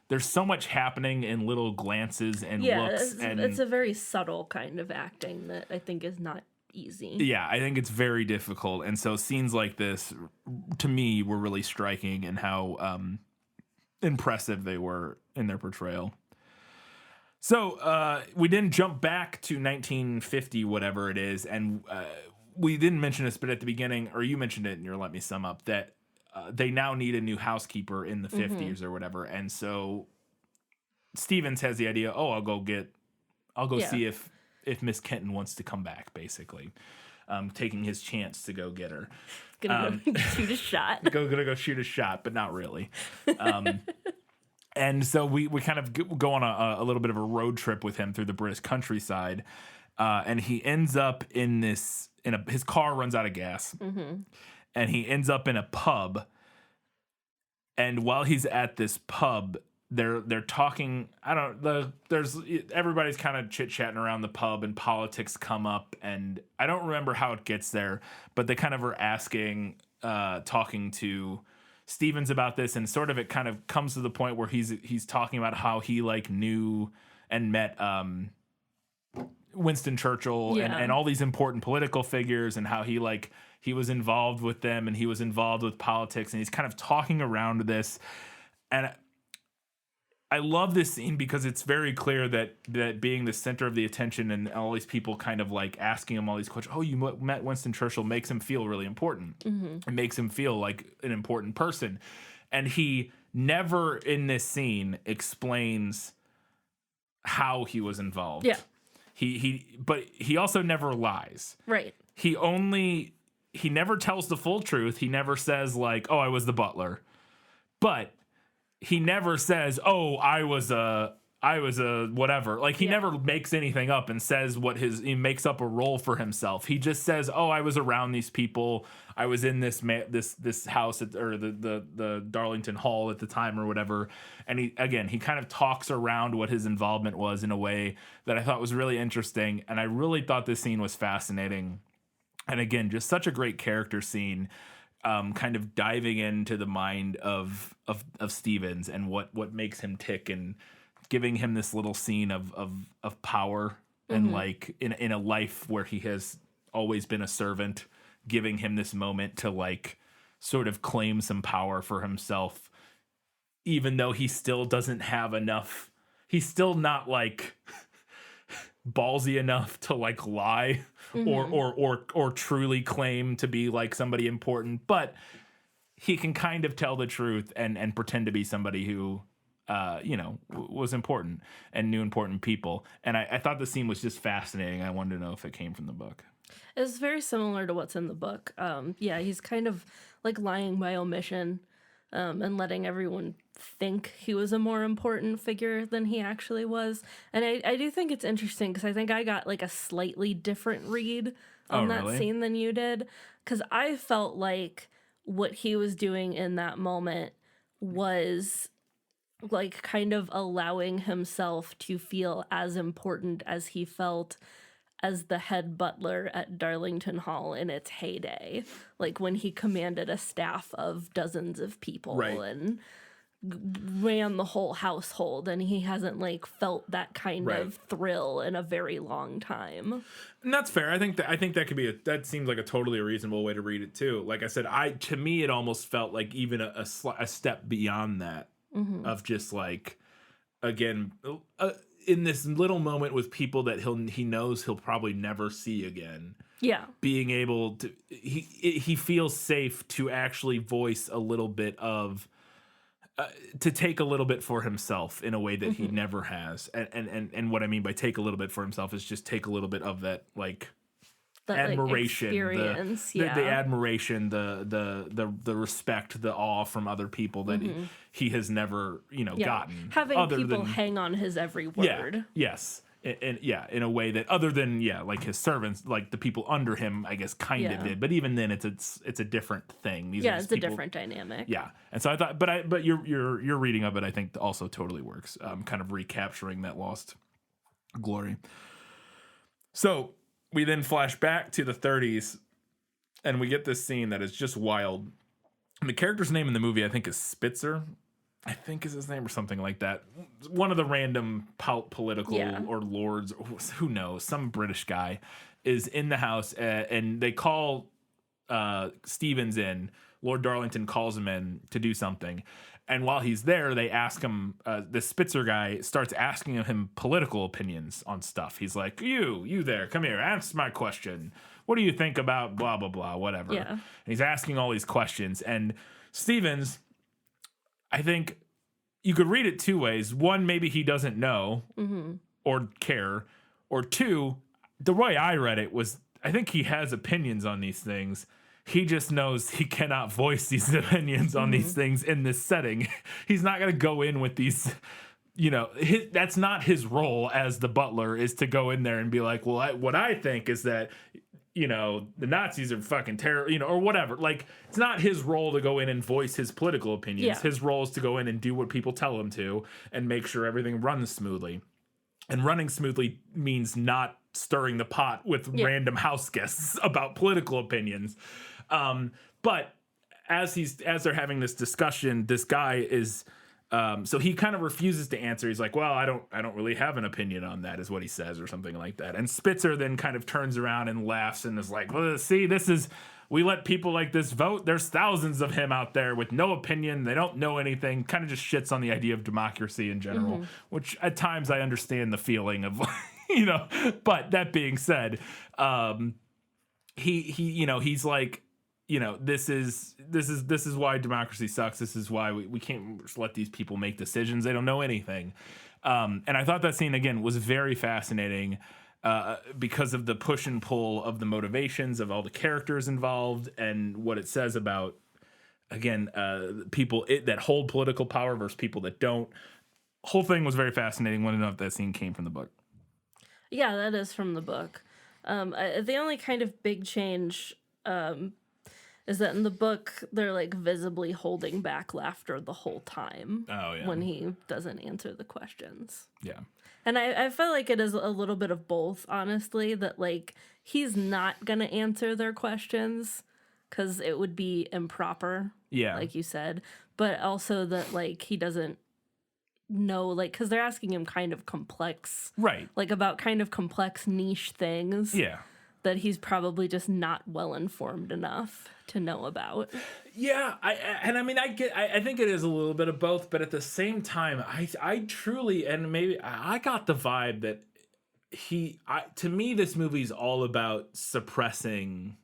there's so much happening in little glances and looks. It's a very subtle kind of acting that I think is not easy. Yeah, I think it's very difficult. And so scenes like this, to me, were really striking in how impressive they were in their portrayal. So we didn't jump back to 1950, whatever it is, and we didn't mention this, but at the beginning, or you mentioned it, and you're letting me sum up, that they now need a new housekeeper in the 50s or whatever, and so Stevens has the idea, I'll go see if Miss Kenton wants to come back, basically, taking his chance to go get her. Gonna go shoot a shot. Gonna go shoot a shot, but not really. And so we kind of go on a little bit of a road trip with him through the British countryside. And he ends up his car runs out of gas. And he ends up in a pub. And while he's at this pub, they're talking. Everybody's kind of chit-chatting around the pub, and politics come up. And I don't remember how it gets there, but they kind of are talking to Stevens about this, and sort of it kind of comes to the point where he's talking about how he like knew and met Winston Churchill and all these important political figures, and how he was involved with them and he was involved with politics, and he's kind of talking around this. And I love this scene because it's very clear that being the center of the attention and all these people kind of like asking him all these questions. Oh, you met Winston Churchill, makes him feel really important. It makes him feel like an important person. And he never in this scene explains how he was involved. Yeah. But he also never lies. Right. He never tells the full truth. He never says like, oh, I was the butler. But he never says, oh, I was a whatever. Like he never makes anything up and says he makes up a role for himself. He just says, oh, I was around these people. I was in this house or the Darlington Hall at the time or whatever. And he kind of talks around what his involvement was in a way that I thought was really interesting. And I really thought this scene was fascinating. And again, just such a great character scene. Kind of diving into the mind of Stevens and what makes him tick, and giving him this little scene of power and like in a life where he has always been a servant, giving him this moment to like sort of claim some power for himself, even though he still doesn't have enough. He's still not like ballsy enough to like lie or truly claim to be like somebody important, but he can kind of tell the truth and pretend to be somebody who was important and knew important people. And I thought the scene was just fascinating. I wanted to know if it came from the book. It's very similar to what's in the book. He's kind of like lying by omission, and letting everyone think he was a more important figure than he actually was. And I do think it's interesting because I think I got like a slightly different read on that scene than you did. Because I felt like what he was doing in that moment was like kind of allowing himself to feel as important as he felt as the head butler at Darlington Hall in its heyday, like when he commanded a staff of dozens of people and ran the whole household, and he hasn't like felt that kind of thrill in a very long time. And that's fair. I think that could be that seems like a totally reasonable way to read it too. Like I said, to me it almost felt like even a step beyond that of just like, again, in this little moment with people that he knows he'll probably never see again. Yeah. Being able to, he feels safe to actually voice a little bit of, to take a little bit for himself in a way that he never has. And what I mean by take a little bit for himself is just take a little bit of that, like, admiration, the admiration, the respect, the awe from other people that he has never, gotten. Having people hang on his every word. Yes. In a way that other than like his servants, like the people under him, I guess kind of did. But even then, it's a different thing. It's a different dynamic. Yeah, and so I thought, but your reading of it, I think, also totally works. Kind of recapturing that lost glory. So we then flash back to the 30s, and we get this scene that is just wild. And the character's name in the movie, I think, is Spitzer. I think is his name or something like that. One of the random political or lords, who knows, some British guy is in the house, and they call Stevens in. Lord Darlington calls him in to do something. And while he's there, they ask him, the Spitzer guy starts asking him political opinions on stuff. He's like, you there, come here, answer my question. What do you think about blah, blah, blah, whatever. Yeah. And he's asking all these questions. And Stevens, I think you could read it two ways. One, maybe he doesn't know or care. Or two, the way I read it was, I think he has opinions on these things. he just knows he cannot voice these opinions on these things in this setting. He's not going to go in with these, that's not his role as the butler, is to go in there and be like, well, what I think is that, the Nazis are fucking terrible, or whatever. Like, it's not his role to go in and voice his political opinions. Yeah. His role is to go in and do what people tell him to and make sure everything runs smoothly. And running smoothly means not stirring the pot with random house guests about political opinions. But as they're having this discussion, this guy is, so he kind of refuses to answer. He's like, well, I don't really have an opinion on that, is what he says, or something like that. And Spitzer then kind of turns around and laughs and is like, well, see, we let people like this vote. There's thousands of him out there with no opinion. They don't know anything. Kind of just shits on the idea of democracy in general, which at times I understand the feeling of, but that being said, he's like, this is why democracy sucks. This is why we can't just let these people make decisions. They don't know anything. And I thought that scene, again, was very fascinating because of the push and pull of the motivations of all the characters involved and what it says about, again, people that hold political power versus people that don't. Whole thing was very fascinating. Want to know if that scene came from the book? Yeah, that is from the book. The only kind of big change is that in the book, they're like visibly holding back laughter the whole time. Oh, yeah. When he doesn't answer the questions. Yeah. And I feel like it is a little bit of both, honestly, that like he's not going to answer their questions because it would be improper. Yeah. Like you said. But also that like he doesn't know, like, because they're asking him kind of complex. Right. Like about kind of complex niche things. Yeah. That he's probably just not well informed enough to know about. Yeah, I think it is a little bit of both, but at the same time, I truly, and maybe I got the vibe that to me, this movie's all about suppressing.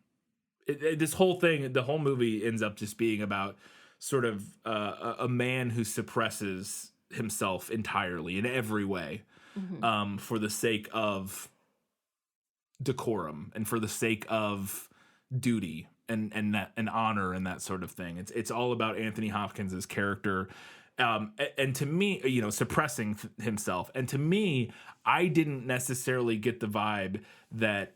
This whole thing, the whole movie ends up just being about sort of a man who suppresses himself entirely in every way, for the sake of decorum and for the sake of duty and honor and that sort of thing. It's all about Anthony Hopkins' character, and to me, suppressing himself. And to me, I didn't necessarily get the vibe that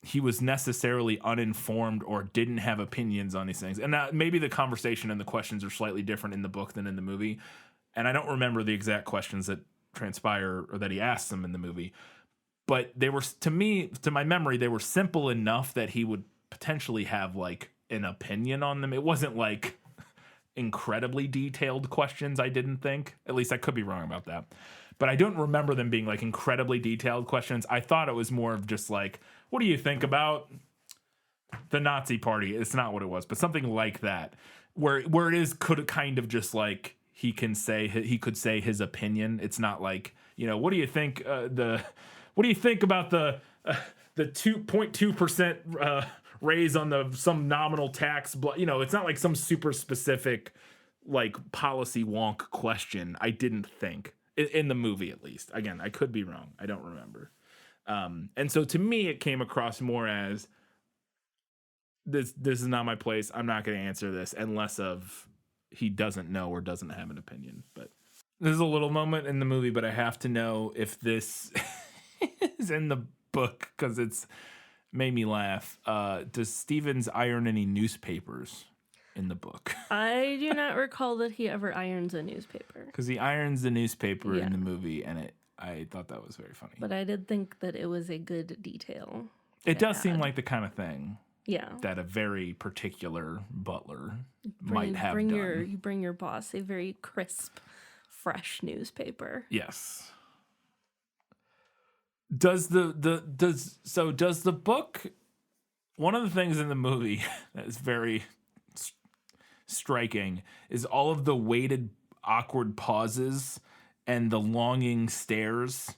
he was necessarily uninformed or didn't have opinions on these things. And maybe the conversation and the questions are slightly different in the book than in the movie. And I don't remember the exact questions that transpire or that he asked them in the movie. But they were, to my memory, they were simple enough that he would potentially have like an opinion on them. It wasn't like incredibly detailed questions, I didn't think. At least I could be wrong about that. But I don't remember them being like incredibly detailed questions. I thought it was more of just like, what do you think about the Nazi party? It's not what it was, but something like that, where it could kind of just like he could say his opinion. It's not like, what do you think what do you think about the 2.2% raise on some nominal tax? It's not like some super specific like policy wonk question. I didn't think in the movie, at least. Again, I could be wrong. I don't remember. And so to me, it came across more as this is not my place. I'm not going to answer this, and less of he doesn't know or doesn't have an opinion. But this is a little moment in the movie, but I have to know if this is in the book because it's made me laugh. Does Stevens iron any newspapers in the book? I do not recall that he ever irons a newspaper. Because he irons the newspaper in the movie, and I thought that was very funny. But I did think that it was a good detail. It does seem like the kind of thing that a very particular butler might have done. You bring your boss a very crisp, fresh newspaper. Yes. Does the book, one of the things in the movie that is very striking is all of the weighted, awkward pauses and the longing stares.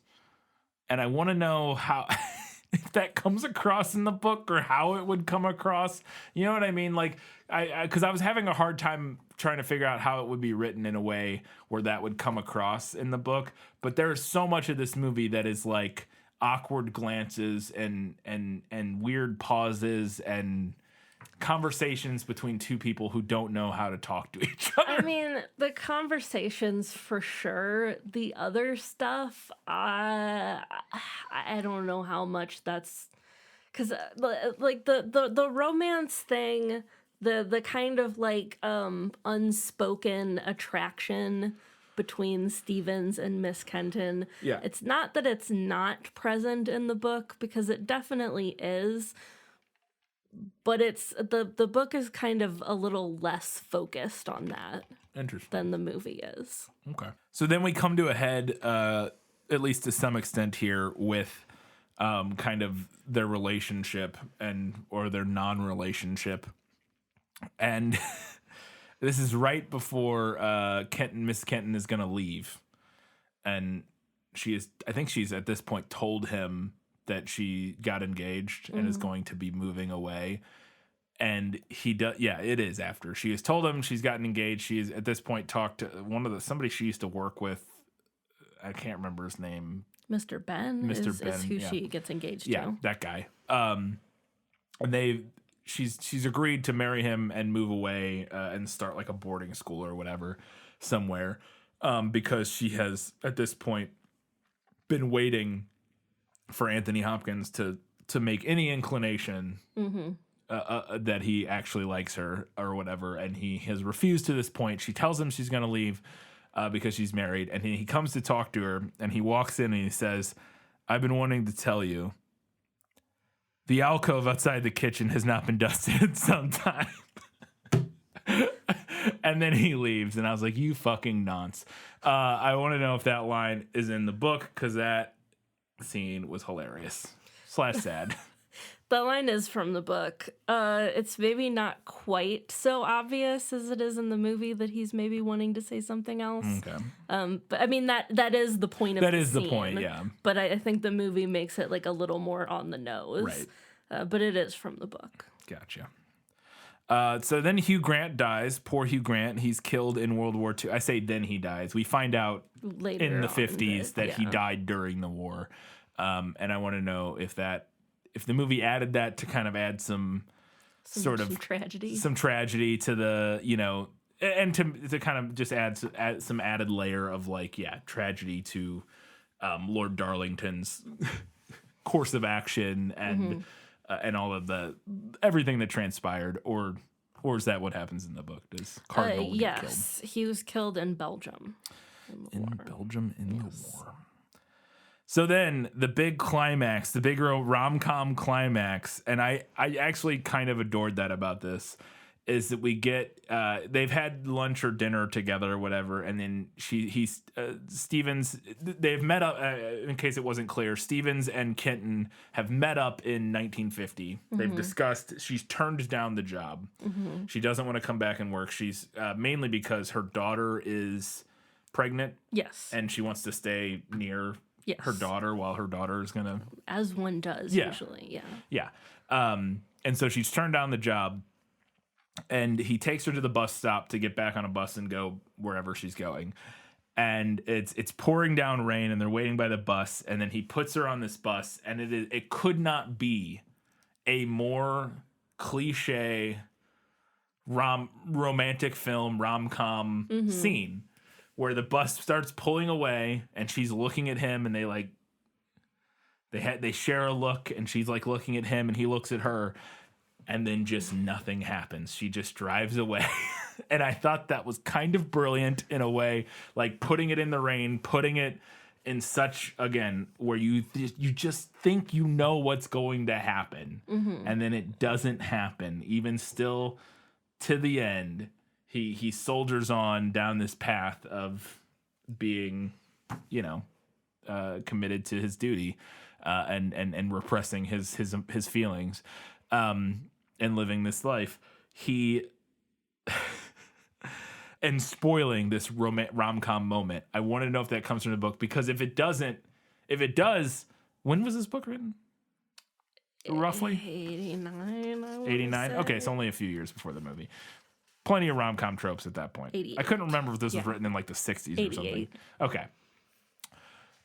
And I want to know how if that comes across in the book or how it would come across. You know what I mean? Like, because I was having a hard time trying to figure out how it would be written in a way where that would come across in the book. But there's so much of this movie that is like awkward glances and weird pauses and conversations between two people who don't know how to talk to each other. I mean, the conversations for sure. The other stuff, I don't know how much that's because like the romance thing, the kind of like unspoken attraction between Stevens and Miss Kenton. Yeah. It's not that it's not present in the book, because it definitely is. But it's the book is kind of a little less focused on that Interesting. than the movie is. Okay. So then we come to a head, at least to some extent here, with kind of their relationship or their non-relationship. And this is right before Miss Kenton is going to leave. And I think she's at this point told him that she got engaged and is going to be moving away. And he does, it is after. She has told him she's gotten engaged. She is at this point talked to somebody she used to work with. I can't remember his name. Mr. Ben is who she gets engaged to. Yeah, that guy. And she's agreed to marry him and move away and start like a boarding school or whatever somewhere, because she has at this point been waiting for Anthony Hopkins to make any inclination that he actually likes her or whatever, and he has refused to this point. She tells him she's going to leave because she's married, and he comes to talk to her, and he walks in and he says, "I've been wanting to tell you, the alcove outside the kitchen has not been dusted in some time." And then he leaves, and I was like, you fucking nonce. I want to know if that line is in the book, because that scene was hilarious / sad. The line is from the book. It's maybe not quite so obvious as it is in the movie that he's maybe wanting to say something else. Okay. But I mean that is the point of That the is the scene. point, yeah. But I think the movie makes it like a little more on the nose. Right. But it is from the book. Gotcha. So then Hugh Grant dies. Poor Hugh Grant. He's killed in World War II. I say then he dies. We find out Later in the on 50s that he died during the war. And I want to know if the movie added that to kind of add some tragedy. Some tragedy to the, and to kind of just add some added layer of tragedy to Lord Darlington's course of action and all of everything that transpired, or is that what happens in the book? Does Cardinal get killed? Yes, he was killed in Belgium. In Belgium in the war. So then the big climax, the big rom-com climax, and I actually kind of adored that about this, is that we get they've had lunch or dinner together or whatever, and then Stevens, they've met up, in case it wasn't clear, Stevens and Kenton have met up in 1950. They've discussed, she's turned down the job. She doesn't want to come back and work. She's mainly because her daughter is pregnant. Yes. And she wants to stay near her daughter while her daughter is going to... As one does, usually, Yeah. And so she's turned down the job, and he takes her to the bus stop to get back on a bus and go wherever she's going. And it's pouring down rain, and they're waiting by the bus, and then he puts her on this bus, and it could not be a more cliche romantic film rom-com scene, where the bus starts pulling away and she's looking at him, and they share a look, and she's like looking at him and he looks at her, and then just nothing happens. She just drives away. And I thought that was kind of brilliant in a way, like putting it in the rain, putting it in such, again, where you just think you know what's going to happen, and then it doesn't happen. Even still, to the end, he soldiers on down this path of being, committed to his duty, and repressing his feelings, and living this life. And spoiling this rom-com moment. I want to know if that comes from the book, because if it does, when was this book written? Roughly 89. 89. Okay, it's only a few years before the movie. Plenty of rom-com tropes at that point. 88. I couldn't remember if this was written in like the 60s 88. or something. Okay.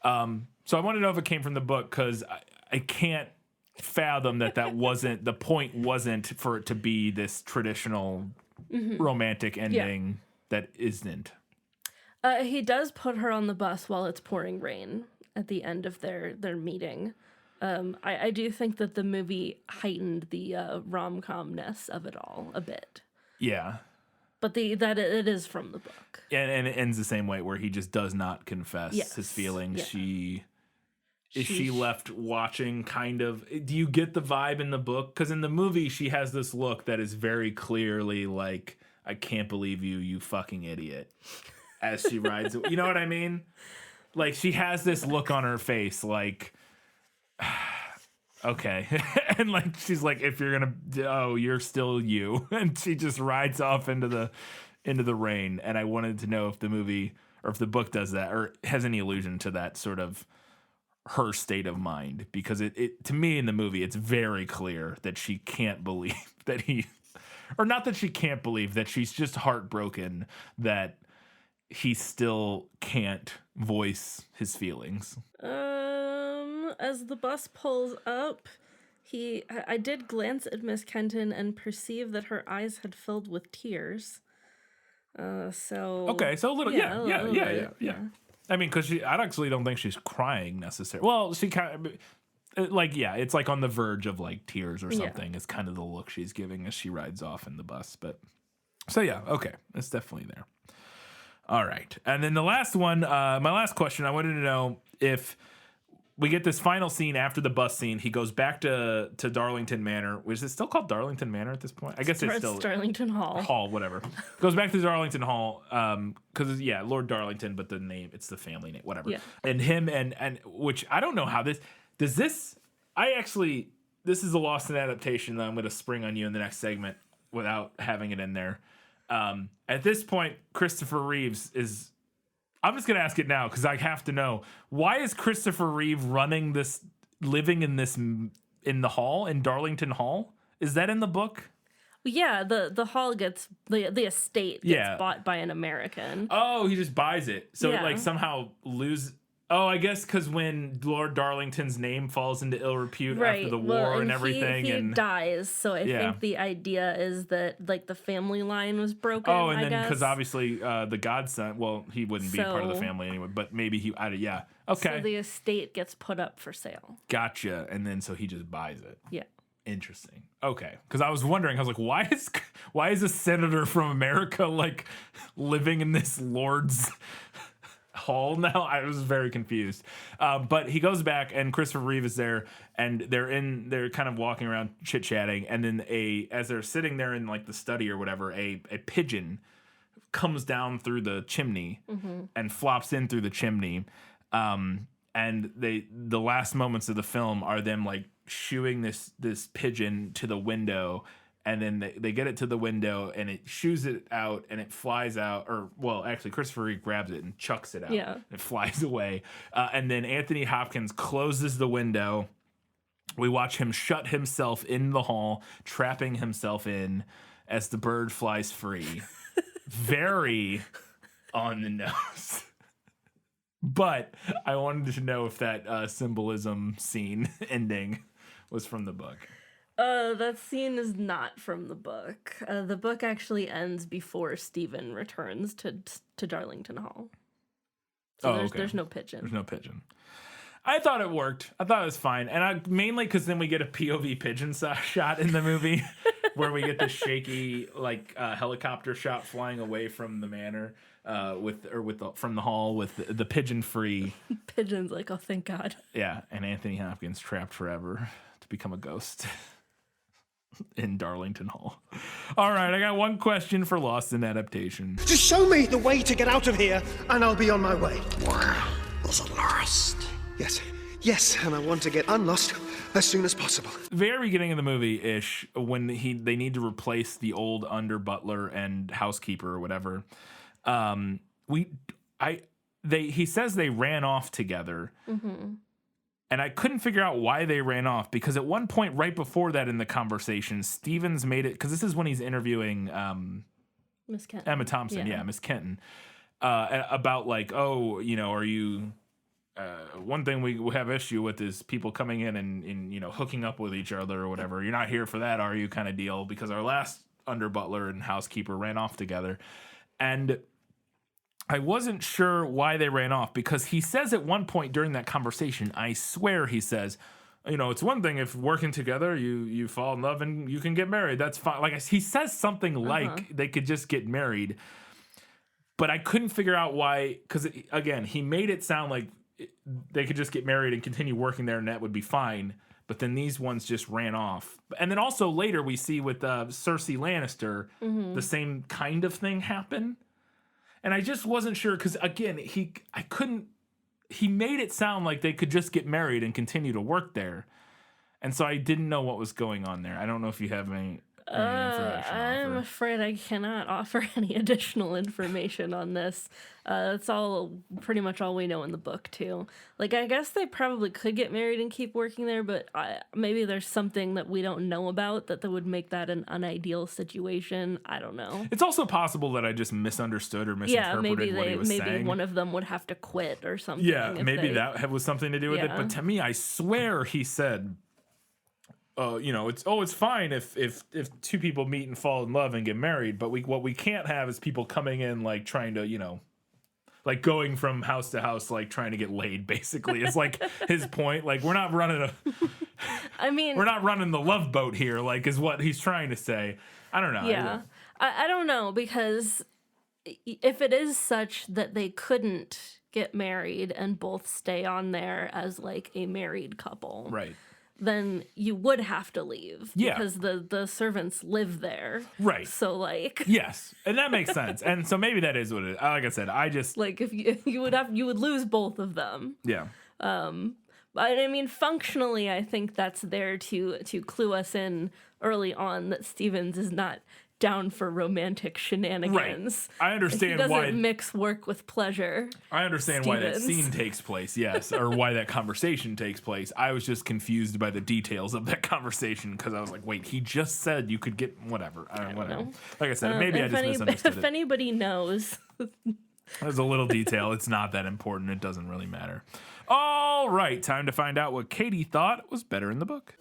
So I want to know if it came from the book, because I can't fathom that wasn't the point. Wasn't for it to be this traditional romantic ending that isn't. He does put her on the bus while it's pouring rain at the end of their meeting. I do think that the movie heightened the rom-com-ness of it all a bit. Yeah. But that it is from the book. And it ends the same way where he just does not confess his feelings. Yeah. She left watching kind of. Do you get the vibe in the book? Because in the movie, she has this look that is very clearly like, I can't believe you fucking idiot, as she rides. You know what I mean? Like, she has this look on her face like, okay. And like, she's like, if you're going to, you're still you. And she just rides off into the rain. And I wanted to know if the movie or if the book does that or has any allusion to that sort of her state of mind, because it to me in the movie, it's very clear that she can't believe that or not that she can't believe, that she's just heartbroken that he still can't voice his feelings. As the bus pulls up, I did glance at Miss Kenton and perceive that her eyes had filled with tears. Okay, so a little, yeah. I mean, because I actually don't think she's crying necessarily. Well, she kind of, it's like on the verge of like tears or something. It's kind of the look she's giving as she rides off in the bus. But so yeah, okay, it's definitely there. All right, and then the last one, my last question, I wanted to know if we get this final scene after the bus scene. He goes back to Darlington Manor. Is it still called Darlington Manor at this point? I guess it's still Darlington Hall. Hall, whatever. Goes back to Darlington Hall, because Lord Darlington, but the name, it's the family name, whatever. Yeah. And him and which I don't know how this does this. This is a Lost in Adaptation that I'm going to spring on you in the next segment without having it in there. At this point, Christopher Reeves is. I'm just going to ask it now because I have to know. Why is Christopher Reeve living in the hall, in Darlington Hall? Is that in the book? Yeah, the hall gets, the estate gets bought by an American. Oh, he just buys it. So it like somehow lose. Oh, I guess because when Lord Darlington's name falls into ill repute after the war and everything. He dies. So I think the idea is that like the family line was broken. Oh, and then because obviously the godson, well, he wouldn't be part of the family anyway, but maybe he, Okay. So the estate gets put up for sale. Gotcha. And then so he just buys it. Yeah. Interesting. Okay. Because I was wondering, I was like, why is a senator from America like living in this lord's hall now? I was very confused. But he goes back and Christopher Reeve is there and they're kind of walking around chit-chatting, and then as they're sitting there in like the study or whatever, a pigeon comes down through the chimney and flops in through the chimney. And the last moments of the film are them like shooing this pigeon to the window, and then they get it to the window and it shoos it out and it flies out, or well, actually Christopher Reeve grabs it and chucks it out. Yeah. It flies away. And then Anthony Hopkins closes the window. We watch him shut himself in the hall, trapping himself in as the bird flies free. Very on the nose. But I wanted to know if that symbolism scene ending was from the book. That scene is not from the book. The book actually ends before Stephen returns to Darlington Hall. So there's no pigeon. There's no pigeon. I thought it worked. I thought it was fine. And mainly because then we get a POV pigeon shot in the movie where we get this shaky like helicopter shot flying away from the manor from the hall with the pigeon free. Pigeon's like, oh, thank God. Yeah, and Anthony Hopkins trapped forever to become a ghost in Darlington Hall. All right, I got one question for Lost in Adaptation. Just show me the way to get out of here, and I'll be on my way. Was it lost? Yes, and I want to get unlost as soon as possible. Very beginning of the movie-ish, when they need to replace the old under butler and housekeeper or whatever, he says they ran off together. Mm-hmm. And I couldn't figure out why they ran off, because at one point right before that in the conversation, Stevens made it, because this is when he's interviewing Miss Kenton. Emma Thompson, Miss Kenton, about like, oh, are you one thing we have issue with is people coming in and hooking up with each other or whatever. You're not here for that, are you? Kind of deal. Because our last under butler and housekeeper ran off together, and I wasn't sure why they ran off, because he says at one point during that conversation, I swear he says, it's one thing if working together, you fall in love and you can get married. That's fine. Like, he says something like they could just get married, but I couldn't figure out why. Because again, he made it sound like they could just get married and continue working there, and that would be fine. But then these ones just ran off. And then also later we see with Cersei Lannister, the same kind of thing happen. And I just wasn't sure, because again, he made it sound like they could just get married and continue to work there. And so I didn't know what was going on there. I don't know if you have any information. I'm afraid I cannot offer any additional information on this. That's pretty much all we know in the book too. Like, I guess they probably could get married and keep working there, but maybe there's something that we don't know about that would make that an unideal situation. I don't know. It's also possible that I just misunderstood or misinterpreted what he was saying. Maybe one of them would have to quit or something. Yeah, maybe that was something to do with it. But to me, I swear he said, it's fine if two people meet and fall in love and get married, but what we can't have is people coming in like trying to, like going from house to house, like trying to get laid. Basically, it's like his point. Like, we're not running we're not running the Love Boat here. Like, is what he's trying to say. I don't know. Yeah, I don't know, because if it is such that they couldn't get married and both stay on there as like a married couple, right, then you would have to leave. Yeah. Because the servants live there. Right. So, like... Yes. And that makes sense. And so maybe that is what it is. Like I said, I just... Like, if you would lose both of them. Yeah. But I mean, functionally, I think that's there to clue us in early on that Stevens is not down for romantic shenanigans. Right. I understand he why... doesn't mix work with pleasure. I understand why that scene takes place, yes, or why that conversation takes place. I was just confused by the details of that conversation, because I was like, wait, he just said you could get whatever. I don't know. Like I said, maybe I just misunderstood it. If anybody knows... There's a little detail. It's not that important. It doesn't really matter. All right, time to find out what Katie thought was better in the book.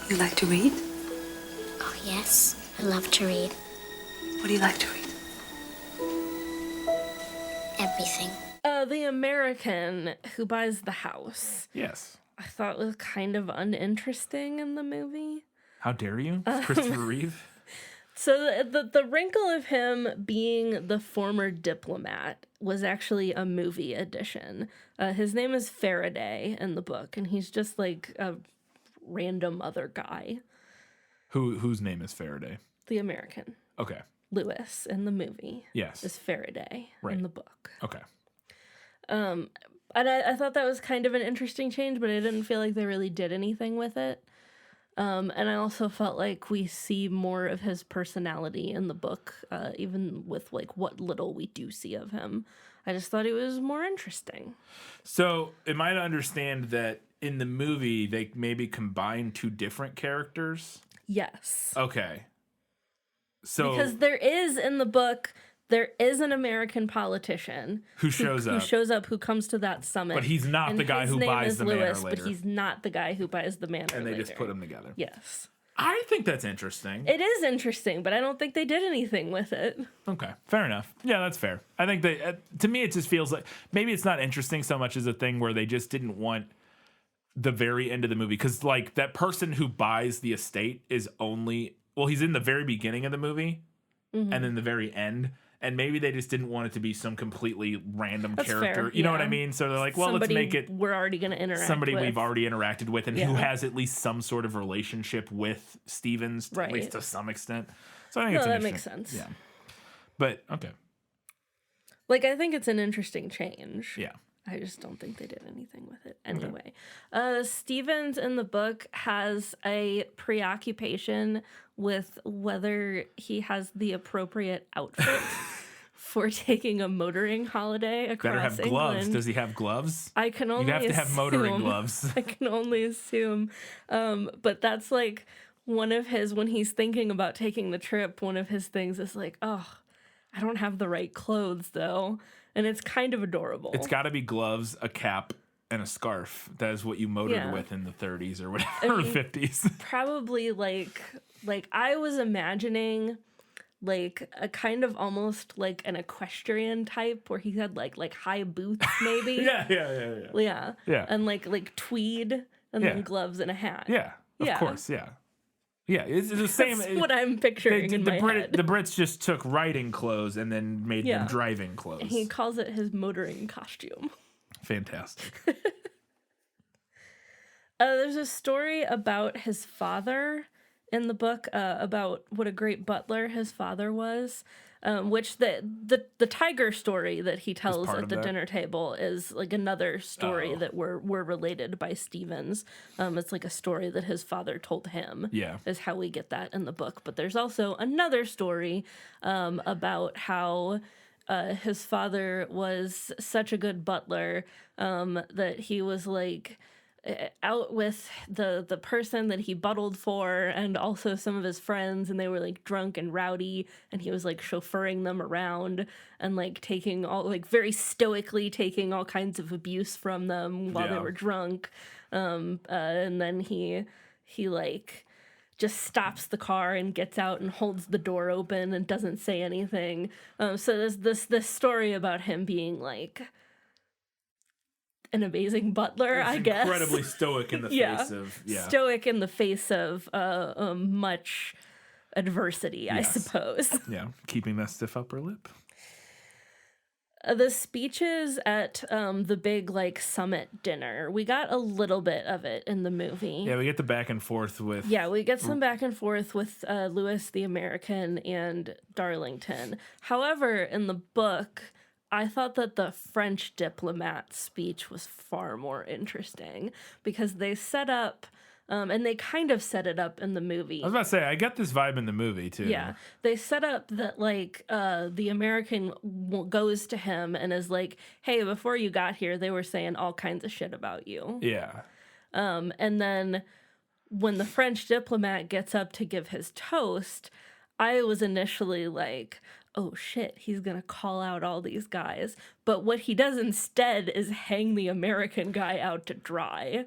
You like to read? Oh, yes. I love to read. What do you like to read? Everything. The American who buys the house. Yes. I thought was kind of uninteresting in the movie. How dare you? Christopher Reeve? So the wrinkle of him being the former diplomat was actually a movie addition. His name is Faraday in the book, and he's just like a random other guy. Whose name is Faraday? The American. Okay. Lewis in the movie. Yes. Is Faraday right. in the book. Okay. And I thought that was kind of an interesting change, but I didn't feel like they really did anything with it. And I also felt like we see more of his personality in the book, even with like what little we do see of him. I just thought it was more interesting. So am I to understand that in the movie they maybe combine two different characters? Yes. Okay. So because there is in the book, there is an American politician who shows up, who comes to that summit. But he's not the guy who buys the manor later. But he's not the guy who buys the manor and they later. just put them together. Yes. I think that's interesting. It is interesting, but I don't think they did anything with it. Okay, fair enough. Yeah, that's fair. I think they, to me, it just feels like maybe it's not interesting so much as a thing where they just didn't want the very end of the movie, because like that person who buys the estate is only, well, he's in the very beginning of the movie and then the very end. And maybe they just didn't want it to be some completely random character. Fair, you know what I mean? So they're like, well, let's make it we're already going to interact somebody with. We've already interacted with and who has at least some sort of relationship with Stevens, at least to some extent. So I think it's that makes sense. Yeah. But, okay. Like, I think it's an interesting change. Yeah. I just don't think they did anything with it. Anyway, Stevens in the book has a preoccupation with whether he has the appropriate outfit for taking a motoring holiday across Better have England. gloves. Does he have gloves? I can only You have to have motoring gloves. I can only assume. But that's like one of his, when he's thinking about taking the trip, one of his things is like, oh, I don't have the right clothes though. And it's kind of adorable. It's got to be gloves, a cap, and a scarf. That is what you motored with in the 30s or whatever, or 50s. Probably like I was imagining like a kind of almost like an equestrian type where he had like high boots maybe. Yeah. And like tweed and then gloves and a hat. Yeah. Of course, yeah. Yeah, it's the same. That's what I'm picturing in my head. The Brits just took riding clothes and then made them driving clothes. And he calls it his motoring costume. Fantastic. There's a story about his father in the book, about what a great butler his father was, which the tiger story that he tells at the dinner table is like another story that were related by Stevens. It's like a story that his father told him. Yeah, is how we get that in the book. But there's also another story about how his father was such a good butler that he was like out with the person that he buttled for and also some of his friends, and they were like drunk and rowdy, and he was like chauffeuring them around and like taking all like very stoically taking all kinds of abuse from them while they were drunk, and then he like just stops the car and gets out and holds the door open and doesn't say anything. So there's this story about him being like an amazing butler, I guess. Incredibly stoic in the face of stoic in the face of much adversity, I suppose. Yeah, keeping that stiff upper lip. The speeches at the big like summit dinner, we got a little bit of it in the movie. Yeah, we get the back and forth with. Yeah, we get some back and forth with Louis the American and Darlington. However, in the book, I thought that the French diplomat speech was far more interesting because they set up, and they kind of set it up in the movie. I was about to say, I got this vibe in the movie too. Yeah, they set up that like the American goes to him and is like, "Hey, before you got here, they were saying all kinds of shit about you." Yeah. And then when the French diplomat gets up to give his toast, I was initially like, oh shit, he's gonna call out all these guys. But what he does instead is hang the American guy out to dry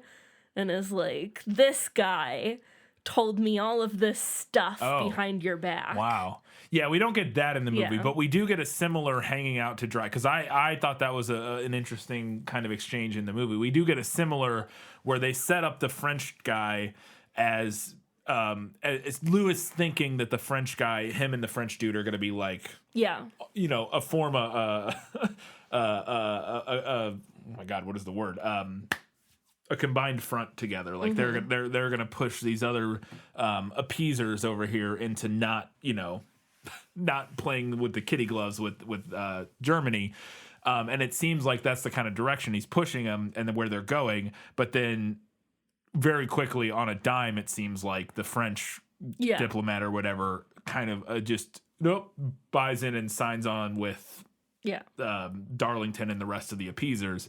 and is like, this guy told me all of this stuff behind your back. Wow. Yeah, we don't get that in the movie, but we do get a similar hanging out to dry, because I thought that was an interesting kind of exchange in the movie. We do get a similar where they set up the French guy as Louis thinking that the French guy, him and the French dude are going to be like, you know, a form of, oh my God, what is the word? A combined front together. Like they're going to push these other appeasers over here into not, you know, not playing with the kitty gloves with Germany. And it seems like that's the kind of direction he's pushing them and where they're going. But then very quickly on a dime, it seems like the French diplomat or whatever kind of just buys in and signs on with Darlington and the rest of the appeasers.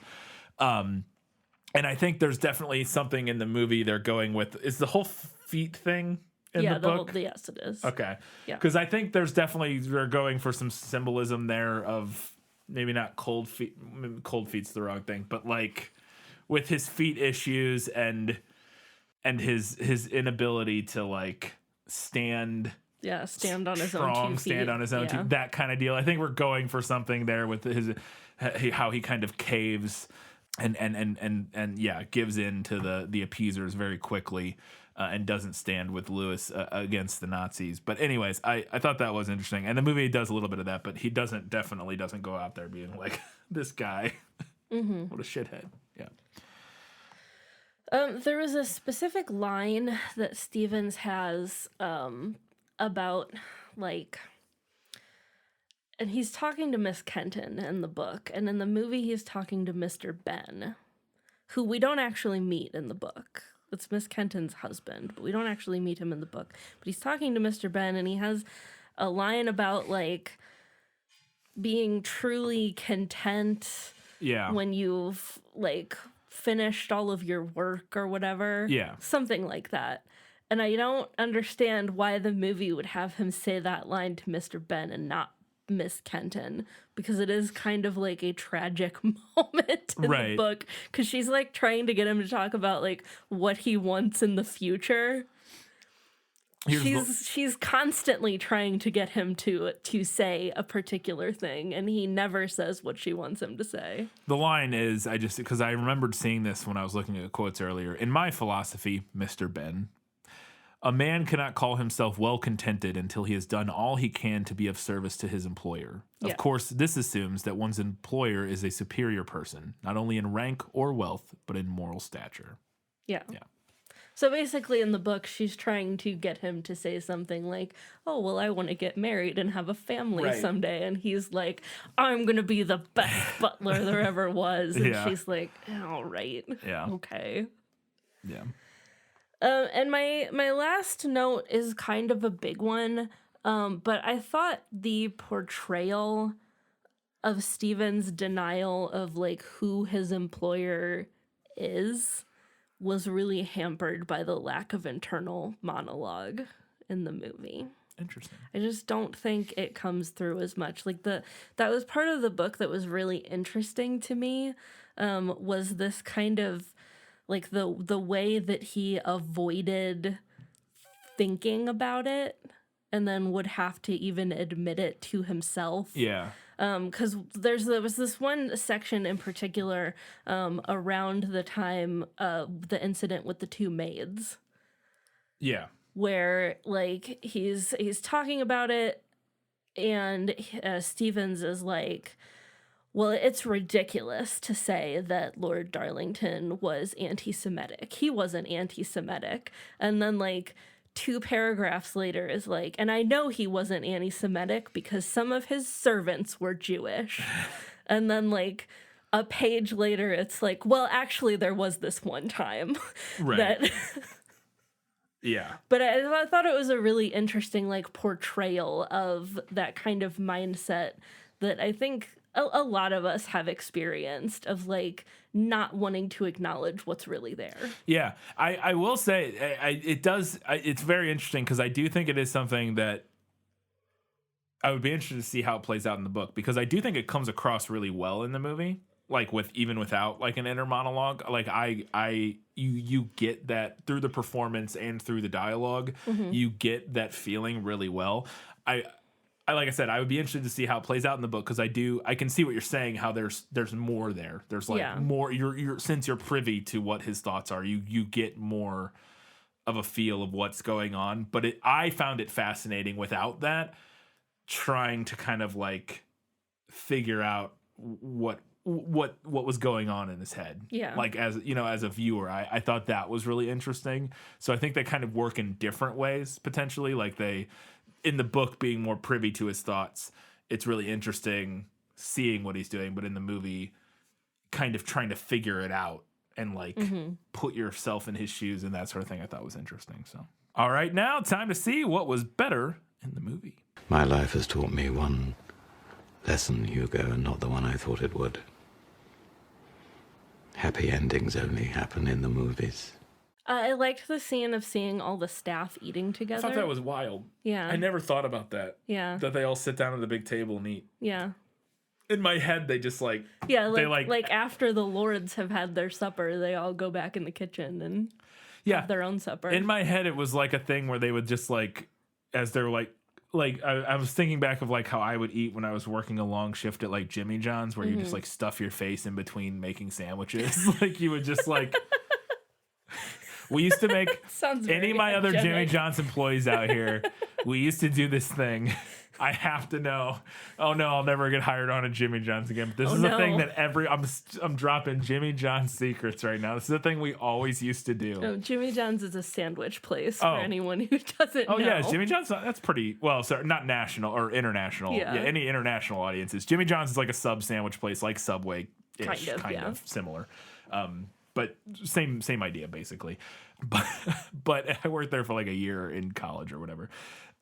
And I think there's definitely something in the movie they're going with. Is the whole feet thing in the book? Yes, it is. Okay. Because I think there's definitely, they're going for some symbolism there of maybe not cold feet. Cold feet's the wrong thing, but like with his feet issues and his inability to like stand on his strong, own 2 feet. stand on his own 2, that kind of deal. I think we're going for something there with his how he kind of caves and gives in to the appeasers very quickly and doesn't stand with Louis against the Nazis. But anyways, I thought that was interesting, and the movie does a little bit of that, but he definitely doesn't go out there being like this guy. What a shithead. Yeah. There was a specific line that Stevens has about, like, and he's talking to Miss Kenton in the book, and in the movie he's talking to Mr. Ben, who we don't actually meet in the book. It's Miss Kenton's husband, but we don't actually meet him in the book. But he's talking to Mr. Ben, and he has a line about, like, being truly content when you've, like, finished all of your work or whatever. Yeah. Something like that. And I don't understand why the movie would have him say that line to Mr. Ben and not Miss Kenton, because it is kind of like a tragic moment in the book, because she's like trying to get him to talk about like what he wants in the future. She's constantly trying to get him to say a particular thing, and he never says what she wants him to say. The line is, because I remembered seeing this when I was looking at quotes earlier. In my philosophy, Mr. Ben, a man cannot call himself well contented until he has done all he can to be of service to his employer. Of course, this assumes that one's employer is a superior person, not only in rank or wealth, but in moral stature. Yeah. So basically in the book, she's trying to get him to say something like, oh, well, I want to get married and have a family someday. And he's like, I'm going to be the best butler there ever was. And she's like, all right. Yeah. Okay. Yeah. And my last note is kind of a big one. But I thought the portrayal of Stephen's denial of like who his employer is was really hampered by the lack of internal monologue in the movie. Interesting. I just don't think it comes through as much. Like that was part of the book that was really interesting to me, was this kind of like the way that he avoided thinking about it and then would have to even admit it to himself. Yeah. Because there was this one section in particular around the time of the incident with the two maids. Yeah. Where like he's talking about it, and Stevens is like, well, it's ridiculous to say that Lord Darlington was anti-Semitic. He wasn't anti-Semitic. And then like 2 paragraphs later is like, and I know he wasn't anti-Semitic because some of his servants were Jewish. And then like a page later, it's like, well, actually there was this one time that... Yeah. But I thought it was a really interesting like portrayal of that kind of mindset that I think a lot of us have experienced, of like not wanting to acknowledge what's really there. Yeah, I will say it's very interesting, because I do think it is something that I would be interested to see how it plays out in the book, because I do think it comes across really well in the movie, like even without like an inner monologue. Like you get that through the performance and through the dialogue. Mm-hmm. You get that feeling really well. I like I said, I would be interested to see how it plays out in the book, because I can see what you're saying, how there's more there. There's like more, you're since you're privy to what his thoughts are, you get more of a feel of what's going on. But I found it fascinating without that, trying to kind of like figure out what was going on in his head. Yeah. Like as a viewer, I thought that was really interesting. So I think they kind of work in different ways potentially. Like they, in the book, being more privy to his thoughts, it's really interesting seeing what he's doing, but in the movie kind of trying to figure it out and like put yourself in his shoes and that sort of thing, I thought was interesting. So, all right, now time to see what was better in the movie. My life has taught me one lesson, Hugo, and not the one I thought it would. Happy endings only happen in the movies. I liked the scene of seeing all the staff eating together. I thought that was wild. Yeah. I never thought about that. Yeah. That they all sit down at the big table and eat. Yeah. In my head, they just like... Yeah, like after the lords have had their supper, they all go back in the kitchen and have their own supper. In my head, it was like a thing where they would just like, as they're like I was thinking back of like how I would eat when I was working a long shift at like Jimmy John's, where you just like stuff your face in between making sandwiches. Like you would just like... We used to make any of my other Jimmy John's employees out here. We used to do this thing. I have to know. Oh no, I'll never get hired on at Jimmy John's again. But this is a thing that I'm dropping Jimmy John's secrets right now. This is a thing we always used to do. Oh, Jimmy John's is a sandwich place for anyone who doesn't know. Oh yeah, Jimmy John's, that's pretty well, sorry, not national or international. Yeah, any international audiences. Jimmy John's is like a sub sandwich place, like Subway-ish, kind of similar. But same idea basically. But I worked there for like a year in college or whatever.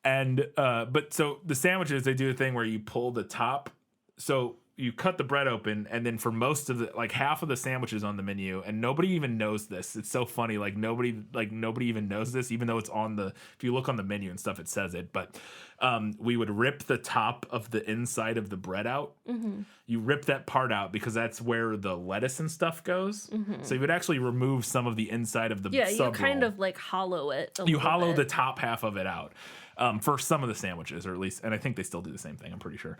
And but so the sandwiches, they do a thing where you pull the top. So you cut the bread open, and then for most of the like half of the sandwiches on the menu, and nobody even knows this. It's so funny. Nobody even knows this, even though it's on the, if you look on the menu and stuff, it says it. But we would rip the top of the inside of the bread out. Mm-hmm. You rip that part out because that's where the lettuce and stuff goes. Mm-hmm. So you would actually remove some of the inside of the sub you kind of like hollow it. You hollow the top half of it out. For some of the sandwiches, or at least, and I think they still do the same thing, I'm pretty sure.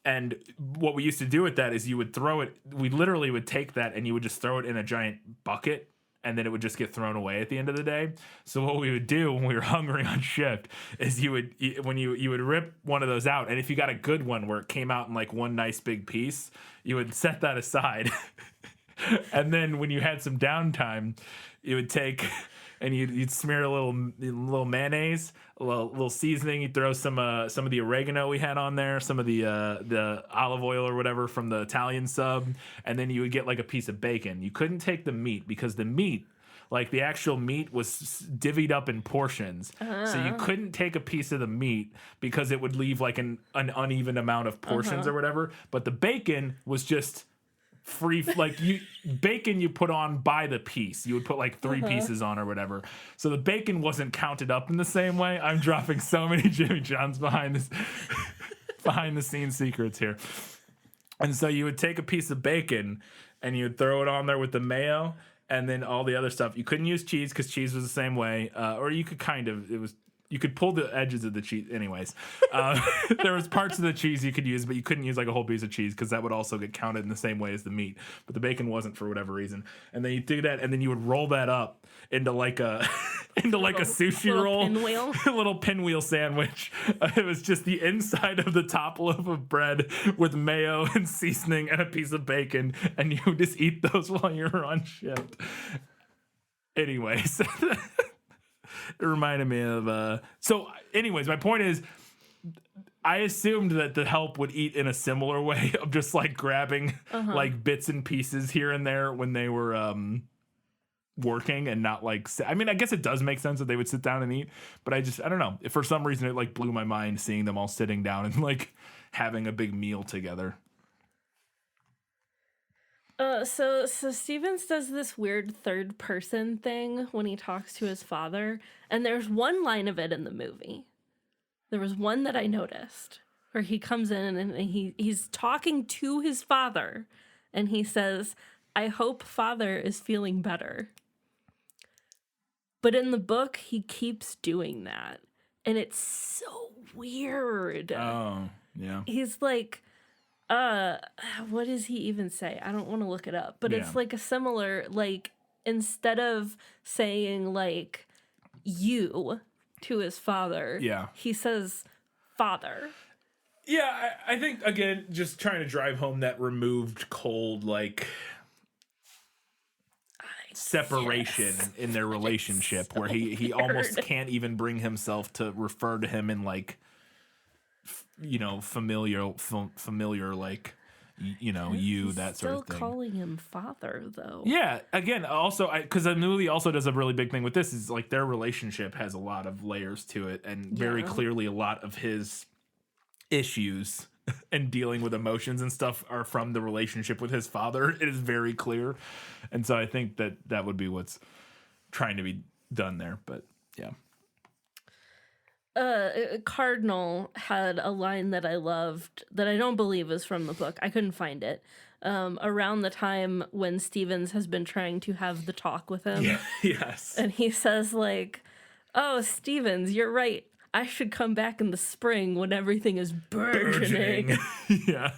And what we used to do with that is you would throw it, we literally would take that and you would just throw it in a giant bucket, and then it would just get thrown away at the end of the day. So what we would do when we were hungry on shift is you would rip one of those out, and if you got a good one where it came out in like one nice big piece, you would set that aside. And then when you had some downtime, you would take and you'd smear a little mayonnaise, a little seasoning. You'd throw some of the oregano we had on there, some of the olive oil or whatever from the Italian sub, and then you would get like a piece of bacon. You couldn't take the meat because the meat, like the actual meat, was divvied up in portions. So you couldn't take a piece of the meat because it would leave like an uneven amount of portions or whatever. But the bacon was just free, like bacon you put on by the piece. You would put like 3 pieces on or whatever. So the bacon wasn't counted up in the same way. I'm dropping so many Jimmy John's behind the scenes secrets here. And so you would take a piece of bacon and you would throw it on there with the mayo and then all the other stuff. You couldn't use cheese because cheese was the same way, or you could you could pull the edges of the cheese. Anyways, there was parts of the cheese you could use, but you couldn't use like a whole piece of cheese because that would also get counted in the same way as the meat. But the bacon wasn't for whatever reason. And then you do that, and then you would roll that up into like a a sushi roll, pinwheel. A little pinwheel sandwich. It was just the inside of the top loaf of bread with mayo and seasoning and a piece of bacon, and you would just eat those while you were on shift. Anyways. It reminded me of so anyways, my point is I assumed that the help would eat in a similar way of just like grabbing like bits and pieces here and there when they were working, and not like, I mean, I guess it does make sense that they would sit down and eat, but I don't know, if for some reason it like blew my mind seeing them all sitting down and like having a big meal together. So Stevens does this weird third person thing when he talks to his father, and there's one line of it in the movie. There was one that I noticed where he comes in and he's talking to his father, and he says, "I hope father is feeling better." But in the book, he keeps doing that, and it's so weird. Oh, yeah. He's like, what does he even say? I don't want to look it up, but it's like a similar, like, instead of saying like you to his father, he says father. Yeah, I think, again, just trying to drive home that removed, cold, like, separation in their relationship, where he almost can't even bring himself to refer to him in like, familiar, like, you, that sort of thing. Still calling him father, though. Yeah, again, also, because the movie also does a really big thing with this, is like their relationship has a lot of layers to it, and very clearly a lot of his issues and dealing with emotions and stuff are from the relationship with his father. It is very clear. And so I think that would be what's trying to be done there, but yeah. Cardinal had a line that I loved that I don't believe is from the book. I couldn't find it. Around the time when Stevens has been trying to have the talk with him. Yeah. Yes. And he says like, "Oh, Stevens, you're right. I should come back in the spring when everything is burgeoning." Yeah.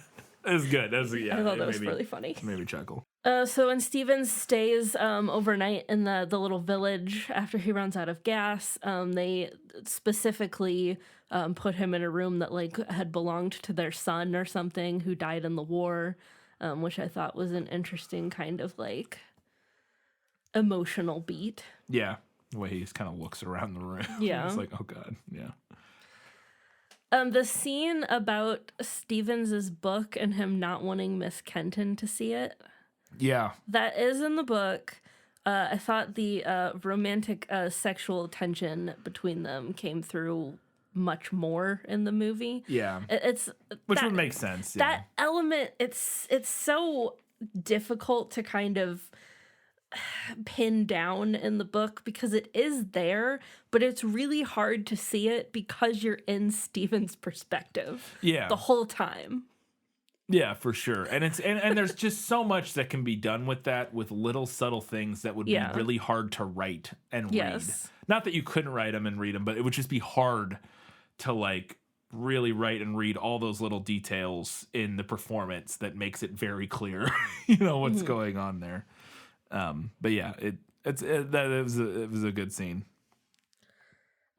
That was good. I thought that was really funny. Made me chuckle. So when Stevens stays overnight in the little village after he runs out of gas, they specifically put him in a room that like had belonged to their son or something who died in the war, which I thought was an interesting kind of like emotional beat. Yeah, the way he just kind of looks around the room. Yeah, it's like, oh god, yeah. The scene about Stevens's book and him not wanting Miss Kenton to see it. Yeah. That is in the book. I thought the romantic sexual tension between them came through much more in the movie. Yeah. Which would make sense. Yeah. That element, it's so difficult to kind of pin down in the book because it is there, but it's really hard to see it because you're in Steven's perspective the whole time. Yeah, for sure. And and there's just so much that can be done with that, with little subtle things that would be really hard to write and read. Not that you couldn't write them and read them, but it would just be hard to like really write and read all those little details in the performance that makes it very clear, what's going on there. But yeah, it was a good scene.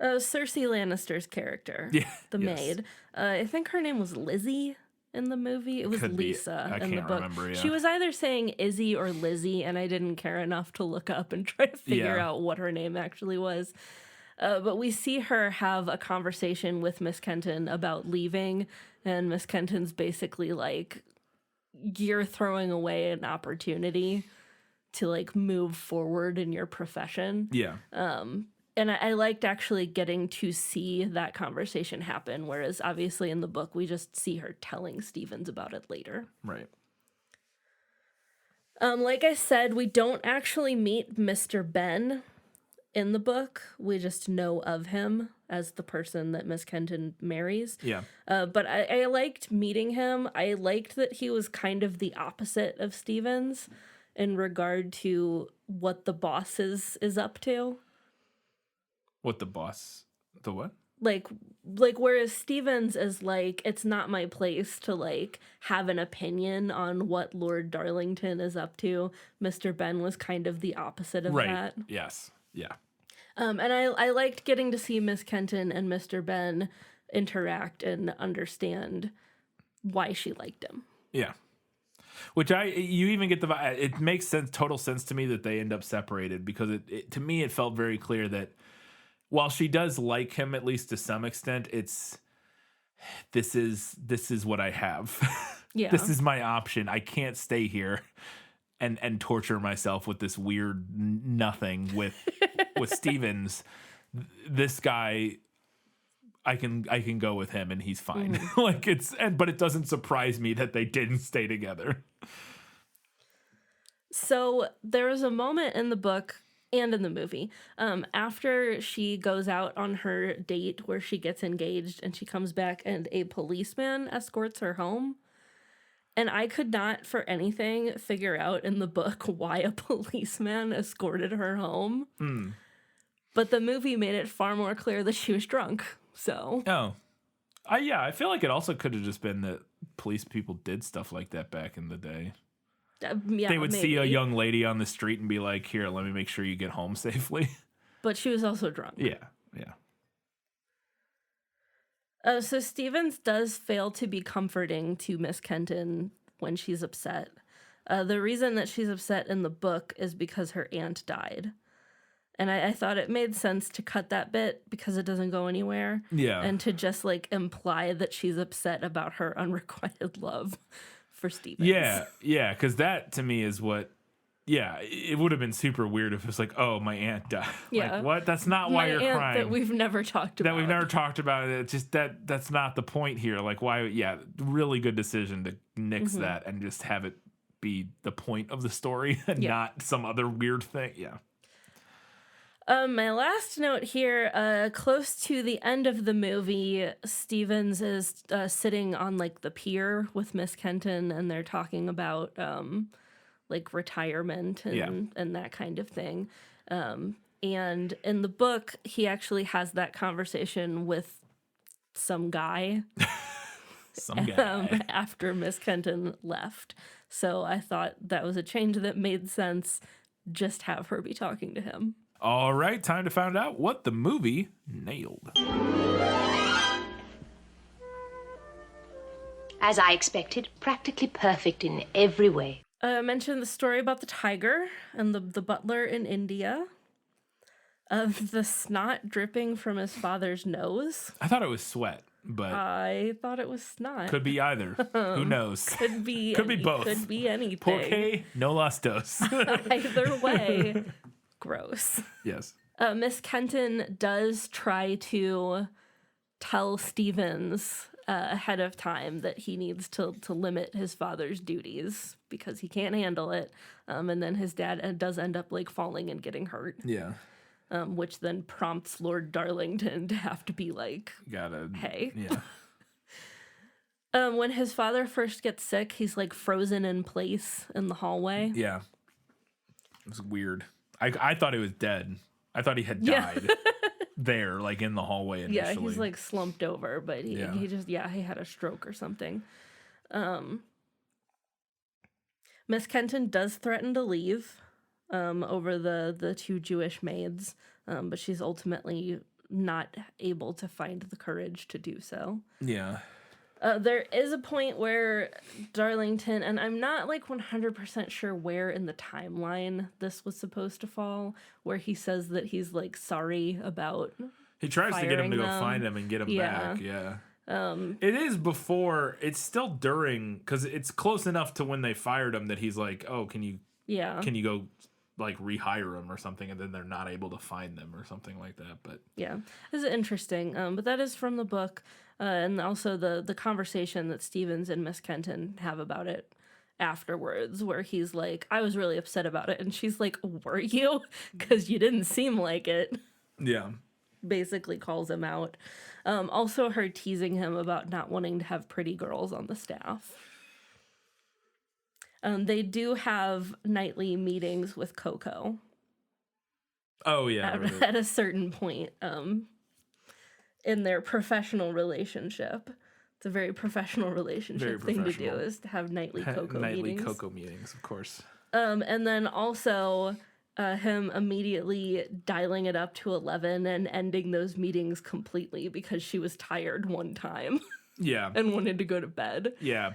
Cersei Lannister's character, the maid. I think her name was Lizzie in the movie. It was Lisa in the book. Remember, She was either saying Izzy or Lizzie, and I didn't care enough to look up and try to figure out what her name actually was. But we see her have a conversation with Miss Kenton about leaving, and Miss Kenton's basically like, you're throwing away an opportunity to like move forward in your profession. Yeah. And I liked actually getting to see that conversation happen, whereas obviously in the book we just see her telling Stevens about it later. Right. Like I said, we don't actually meet Mr. Ben in the book. We just know of him as the person that Miss Kenton marries. Yeah. But I liked meeting him. I liked that he was kind of the opposite of Stevens in regard to what the boss is up to. What the boss? The what? Like whereas Stevens is like, it's not my place to like have an opinion on what Lord Darlington is up to. Mr. Ben was kind of the opposite of that. Yes. Yeah. And I liked getting to see Miss Kenton and Mr. Ben interact and understand why she liked him. Yeah. Which you even get it makes total sense to me that they end up separated, because to me it felt very clear that while she does like him, at least to some extent, this is what I have. Yeah. This is my option. I can't stay here and torture myself with this weird nothing with Stevens. This guy, I can go with him and he's fine. But it doesn't surprise me that they didn't stay together. So there was a moment in the book and in the movie, after she goes out on her date where she gets engaged and she comes back and a policeman escorts her home. And I could not for anything figure out in the book why a policeman escorted her home. Mm. But the movie made it far more clear that she was drunk. So. Oh. I feel like it also could have just been that police people did stuff like that back in the day. They would see a young lady on the street and be like, here, let me make sure you get home safely. But she was also drunk. Yeah. So Stevens does fail to be comforting to Miss Kenton when she's upset. The reason that she's upset in the book is because her aunt died. And I thought it made sense to cut that bit because it doesn't go anywhere. Yeah. And to just like imply that she's upset about her unrequited love for Stevens. Yeah, because that to me is what. Yeah, it would have been super weird if it was like, oh, my aunt died. Yeah. Like, what? That's not why you're crying. My aunt that we've never talked about. That we've never talked about. It's just that's not the point here. Like, why? Yeah, really good decision to nix that and just have it be the point of the story and not some other weird thing. Yeah. My last note here, close to the end of the movie, Stevens is sitting on like the pier with Miss Kenton, and they're talking about like retirement and that kind of thing. And in the book, he actually has that conversation with some guy. After Miss Kenton left. So I thought that was a change that made sense. Just have her be talking to him. All right, time to find out what the movie nailed. As I expected, practically perfect in every way. I mentioned the story about the tiger and the butler in India. The snot dripping from his father's nose. I thought it was sweat, but I thought it was snot. Could be either. Who knows? Could be both. Could be anything. Porque no las dos. Either way, gross. Yes. Miss Kenton does try to tell Stevens ahead of time that he needs to limit his father's duties because he can't handle it. And then his dad does end up like falling and getting hurt. Yeah. Which then prompts Lord Darlington to have to be like, hey. Yeah. When his father first gets sick, he's like frozen in place in the hallway. Yeah. It's weird. I thought he was dead. I thought he had died there, like in the hallway initially. Yeah, he's like slumped over, but he had a stroke or something. Miss Kenton does threaten to leave over the two Jewish maids, but she's ultimately not able to find the courage to do so. Yeah. There is a point where Darlington, and I'm not like 100% sure where in the timeline this was supposed to fall, where he says that he's like sorry about. He tries to get him to go them. find him and get him back. Yeah. It is before. It's still during, because it's close enough to when they fired him that he's like, "Oh, can you go like rehire him or something?" And then they're not able to find them or something like that. But yeah, this is interesting. But that is from the book. And also the conversation that Stevens and Miss Kenton have about it afterwards, where he's like, I was really upset about it. And she's like, were you? Because you didn't seem like it. Yeah. Basically calls him out. Also her teasing him about not wanting to have pretty girls on the staff. They do have nightly meetings with Coco. Oh, yeah. At a certain point. In their professional relationship. It's a very professional relationship thing to do, is to have nightly Coco meetings. Nightly Coco meetings, of course. And then also him immediately dialing it up to 11 and ending those meetings completely because she was tired one time. Yeah. And wanted to go to bed. Yeah.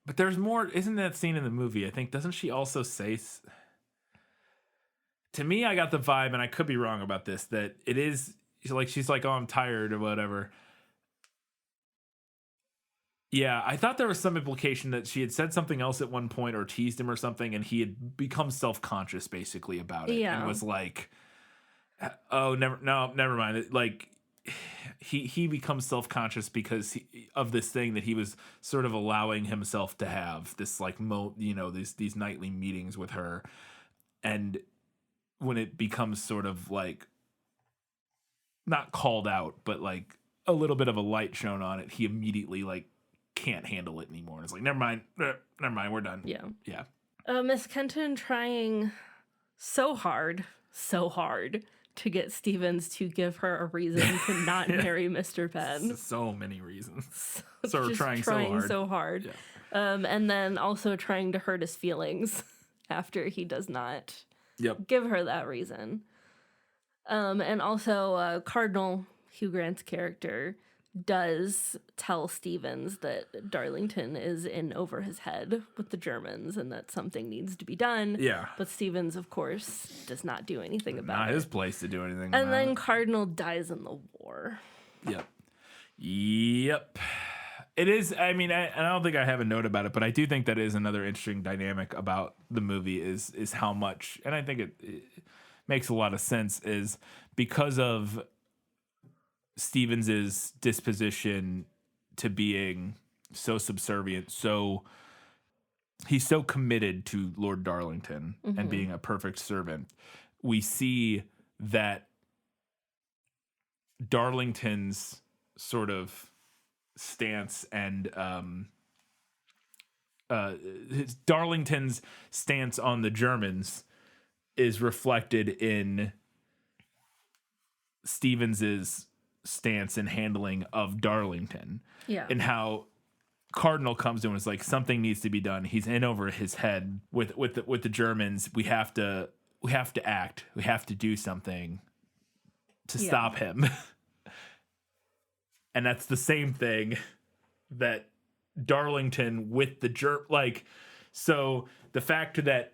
But there's more. Isn't that scene in the movie? I think, doesn't she also say... To me, I got the vibe, and I could be wrong about this, that it is... she's like, oh, I'm tired or whatever. Yeah, I thought there was some implication that she had said something else at one point or teased him or something, and he had become self-conscious basically about it. Yeah. And was like, oh, never mind. Like, he becomes self-conscious because of this thing that he was sort of allowing himself to have, this like these nightly meetings with her. And when it becomes sort of like not called out, but like a little bit of a light shown on it, he immediately like can't handle it anymore. And it's like, never mind, we're done. Yeah. Miss Kenton trying so hard to get Stevens to give her a reason to not marry Mr. Penn. So many reasons. So we're trying so hard. Yeah. And then also trying to hurt his feelings after he does not give her that reason. And also Cardinal Hugh Grant's character does tell Stevens that Darlington is in over his head with the Germans and that something needs to be done. Yeah. But Stevens, of course, does not do anything about it. Not his place to do anything about it. And then Cardinal dies in the war. Yep. It is, I mean, I don't think I have a note about it, but I do think that is another interesting dynamic about the movie is how much, and I think it makes a lot of sense, is because of Stevens's disposition to being so subservient, he's so committed to Lord Darlington and being a perfect servant. We see that Darlington's sort of stance and Darlington's stance on the Germans is reflected in Stevens's stance and handling of Darlington. Yeah. And how Cardinal comes to him and is like, something needs to be done. He's in over his head with the Germans. We have to act. We have to do something to stop him. And that's the same thing that Darlington with the so the fact that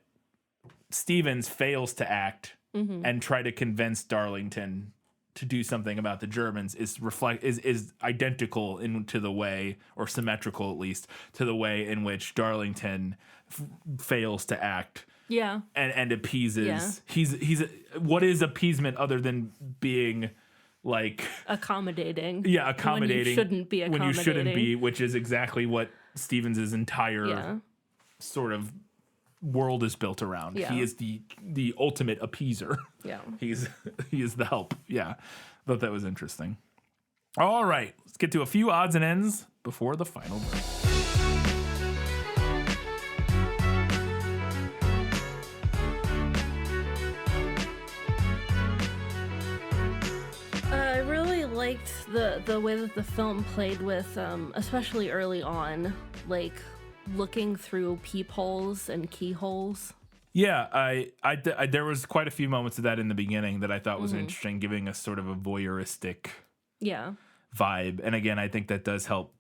Stevens fails to act and try to convince Darlington to do something about the Germans is identical into the way, or symmetrical at least, to the way in which Darlington fails to act. Yeah. And appeases. Yeah. He's what is appeasement other than being like accommodating. accommodating when you shouldn't be accommodating. when you shouldn't be, which is exactly what Stevens' entire Yeah. sort of world is built around. Yeah. He is the ultimate appeaser. Yeah. He is the help. Yeah. Thought that was interesting. All right, let's get to a few odds and ends before the final break. I really liked the way that the film played with, especially early on, like looking through peepholes and keyholes. Yeah, I there was quite a few moments of that in the beginning that I thought was interesting, giving us sort of a voyeuristic vibe. And again, I think that does help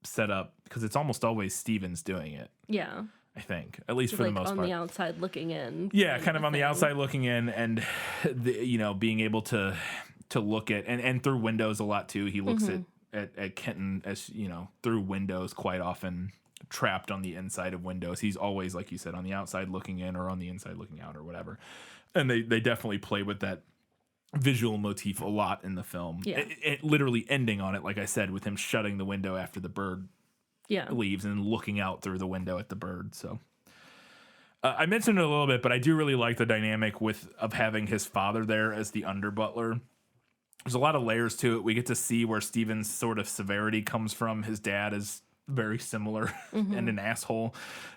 set up, because it's almost always Stevens doing it. Yeah. I think, at least for the most part. on the outside looking in. Yeah, kind of on the outside looking in, and being able to look at and through windows a lot too. He looks at Kenton as through windows quite often, trapped on the inside of windows. He's always, like you said, on the outside looking in or on the inside looking out or whatever. And they definitely play with that visual motif a lot in the film. Yeah. It literally ending on it, like I said, with him shutting the window after the bird leaves and looking out through the window at the bird. So I mentioned it a little bit, but I do really like the dynamic of having his father there as the under butler. There's a lot of layers to it. We get to see where Steven's sort of severity comes from. His dad is very similar and an asshole.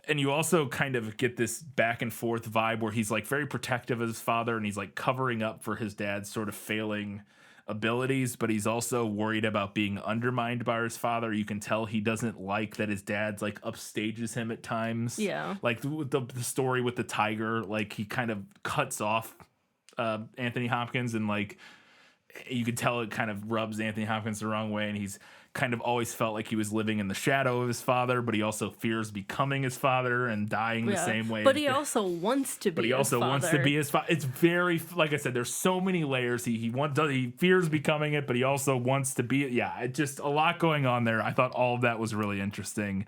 And you also kind of get this back and forth vibe where he's like very protective of his father, and he's like covering up for his dad's sort of failing abilities, but he's also worried about being undermined by his father. You can tell he doesn't like that his dad's like upstages him at times. Yeah. Like the story with the tiger, like he kind of cuts off Anthony Hopkins, and like you could tell it kind of rubs Anthony Hopkins the wrong way, and he's kind of always felt like he was living in the shadow of his father, but he also fears becoming his father and dying the same way. But he also wants to be. But he also wants to be his father. It's very, like I said, there's so many layers. He fears becoming it, but he also wants to be it. Yeah, it just a lot going on there. I thought all of that was really interesting.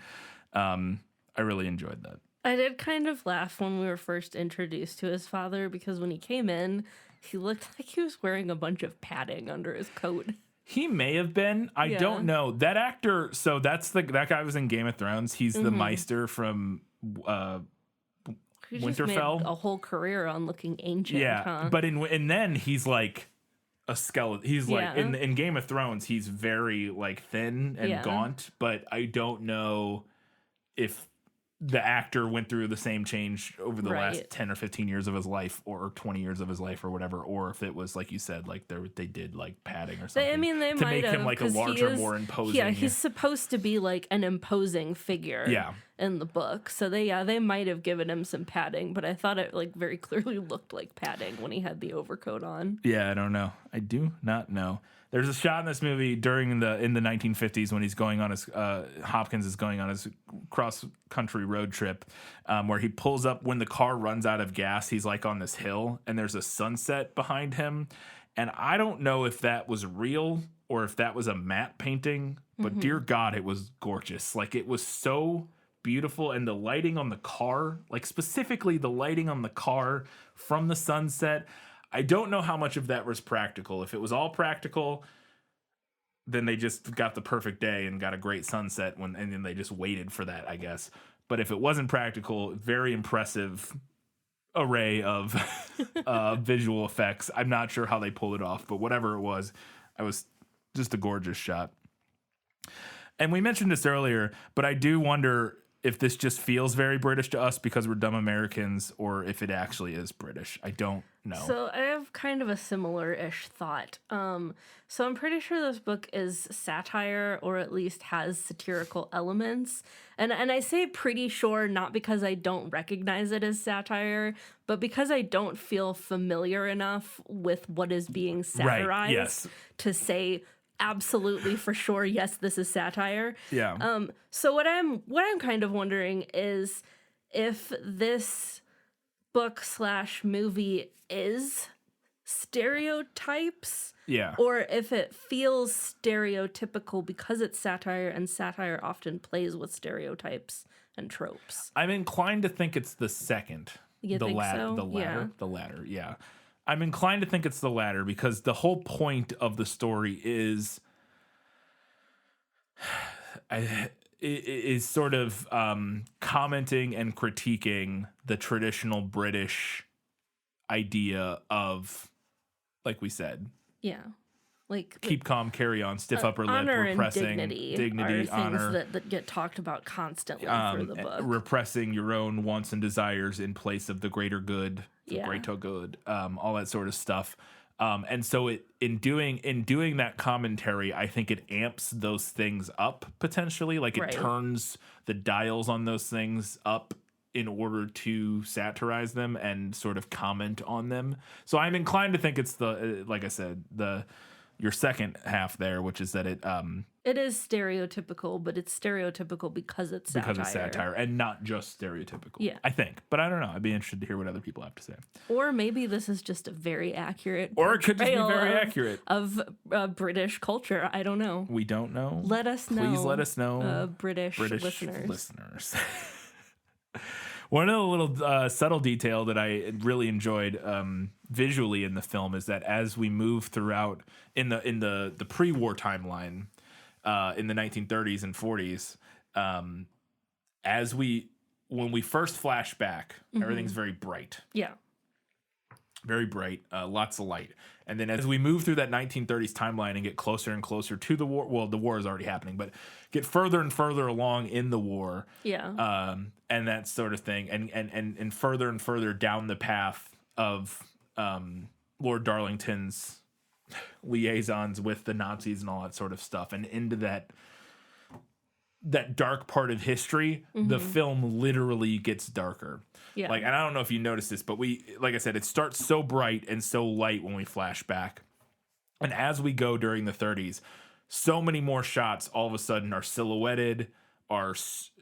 I really enjoyed that. I did kind of laugh when we were first introduced to his father, because when he came in, he looked like he was wearing a bunch of padding under his coat. He may have been. I don't know. That actor, so that guy was in Game of Thrones. He's the Meister from He Winterfell. Just made a whole career on looking ancient. Yeah, huh? but and then he's like a skeleton. He's like in Game of Thrones, he's very like thin and gaunt, but I don't know if the actor went through the same change over the last 10 or 15 years of his life, or 20 years of his life, or whatever, or if it was like you said, like they did like padding or something. They to might make have, him like a larger, more imposing. Yeah, he's supposed to be like an imposing figure. In the book, so they might have given him some padding, but I thought it like very clearly looked like padding when he had the overcoat on. Yeah, I don't know. I do not know. There's a shot in this movie in the 1950s when he's going on his Hopkins is going on his cross country road trip, where he pulls up when the car runs out of gas. He's like on this hill, and there's a sunset behind him, and I don't know if that was real or if that was a matte painting, but dear God, it was gorgeous. Like it was so beautiful, and the lighting on the car, like specifically the lighting on the car from the sunset. I don't know how much of that was practical. If it was all practical, then they just got the perfect day and got a great sunset and then they just waited for that, I guess. But if it wasn't practical, very impressive array of visual effects. I'm not sure how they pulled it off, but whatever it was just a gorgeous shot. And we mentioned this earlier, but I do wonder if this just feels very British to us because we're dumb Americans, or if it actually is British. I don't know. So I have kind of a similar-ish thought. So I'm pretty sure this book is satire, or at least has satirical elements. And I say pretty sure not because I don't recognize it as satire, but because I don't feel familiar enough with what is being satirized to say absolutely for sure, yes, this is satire. Yeah. So what I'm kind of wondering is if this book / movie is stereotypes, or if it feels stereotypical because it's satire, and satire often plays with stereotypes and tropes. I'm inclined to think it's the second. You think so? The latter, yeah. I'm inclined to think it's the latter because the whole point of the story is sort of commenting and critiquing the traditional British idea of, like we said, like keep calm, carry on, stiff upper lip, honor repressing and dignity are honor, things that get talked about constantly through the book. Repressing your own wants and desires in place of the greater good, the Yeah. greater good, all that sort of stuff. And so in doing that commentary, I think it amps those things up potentially, like it Right. turns the dials on those things up in order to satirize them and sort of comment on them. So I'm inclined to think it's the, like I said, your second half there, which is that it is stereotypical, but it's stereotypical because it's satire. because it's satire and not just stereotypical. Yeah. I think, but I don't know. I'd be interested to hear what other people have to say. Or maybe this is just a very accurate Or it could just be portrayal very of- accurate. of British culture. I don't know. We don't know. Let us know. Please let us know, British listeners. One of the little subtle detail that I really enjoyed visually in the film is that as we move throughout in the pre-war timeline in the 1930s and 40s, when we first flash back, everything's very bright. Yeah. Very bright, lots of light. And then as we move through that 1930s timeline and get closer and closer to the war, well, the war is already happening, but get further and further along in the war, and that sort of thing, and further and further down the path of Lord Darlington's liaisons with the Nazis and all that sort of stuff, and into that dark part of history, the film literally gets darker. Yeah. Like, and I don't know if you noticed this, but like I said, it starts so bright and so light when we flash back. And as we go during the 30s, so many more shots all of a sudden are silhouetted,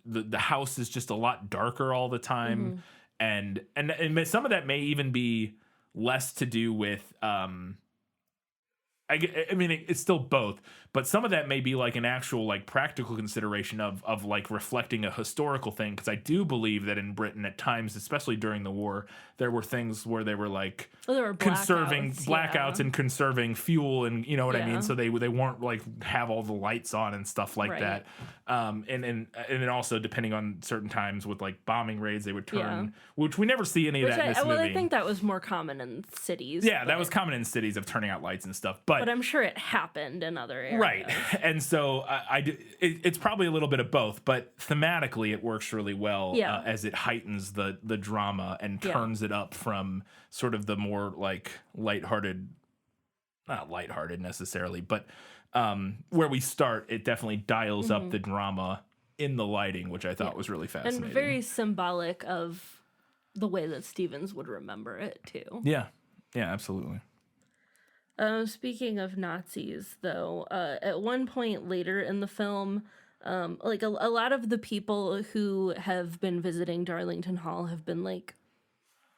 the house is just a lot darker all the time. And some of that may even be less to do with, I mean, it's still both, but some of that may be like an actual like practical consideration of like reflecting a historical thing. Because I do believe that in Britain at times, especially during the war, there were things where they were like conserving blackouts and conserving fuel, and you know what I mean. So they weren't like have all the lights on and stuff like that. And then also depending on certain times with like bombing raids, they would turn, which we never see any of that in this movie. Well, I think that was more common in cities. Yeah, that was common in cities of turning out lights and stuff. But I'm sure it happened in other areas. Right. And so it's probably a little bit of both, but thematically it works really well as it heightens the drama and turns it up from sort of the more like lighthearted, not lighthearted necessarily, but where we start, it definitely dials up the drama in the lighting, which I thought was really fascinating. And very symbolic of the way that Stevens would remember it too. Yeah. Yeah, absolutely. Speaking of Nazis, though, at one point later in the film, like a lot of the people who have been visiting Darlington Hall have been like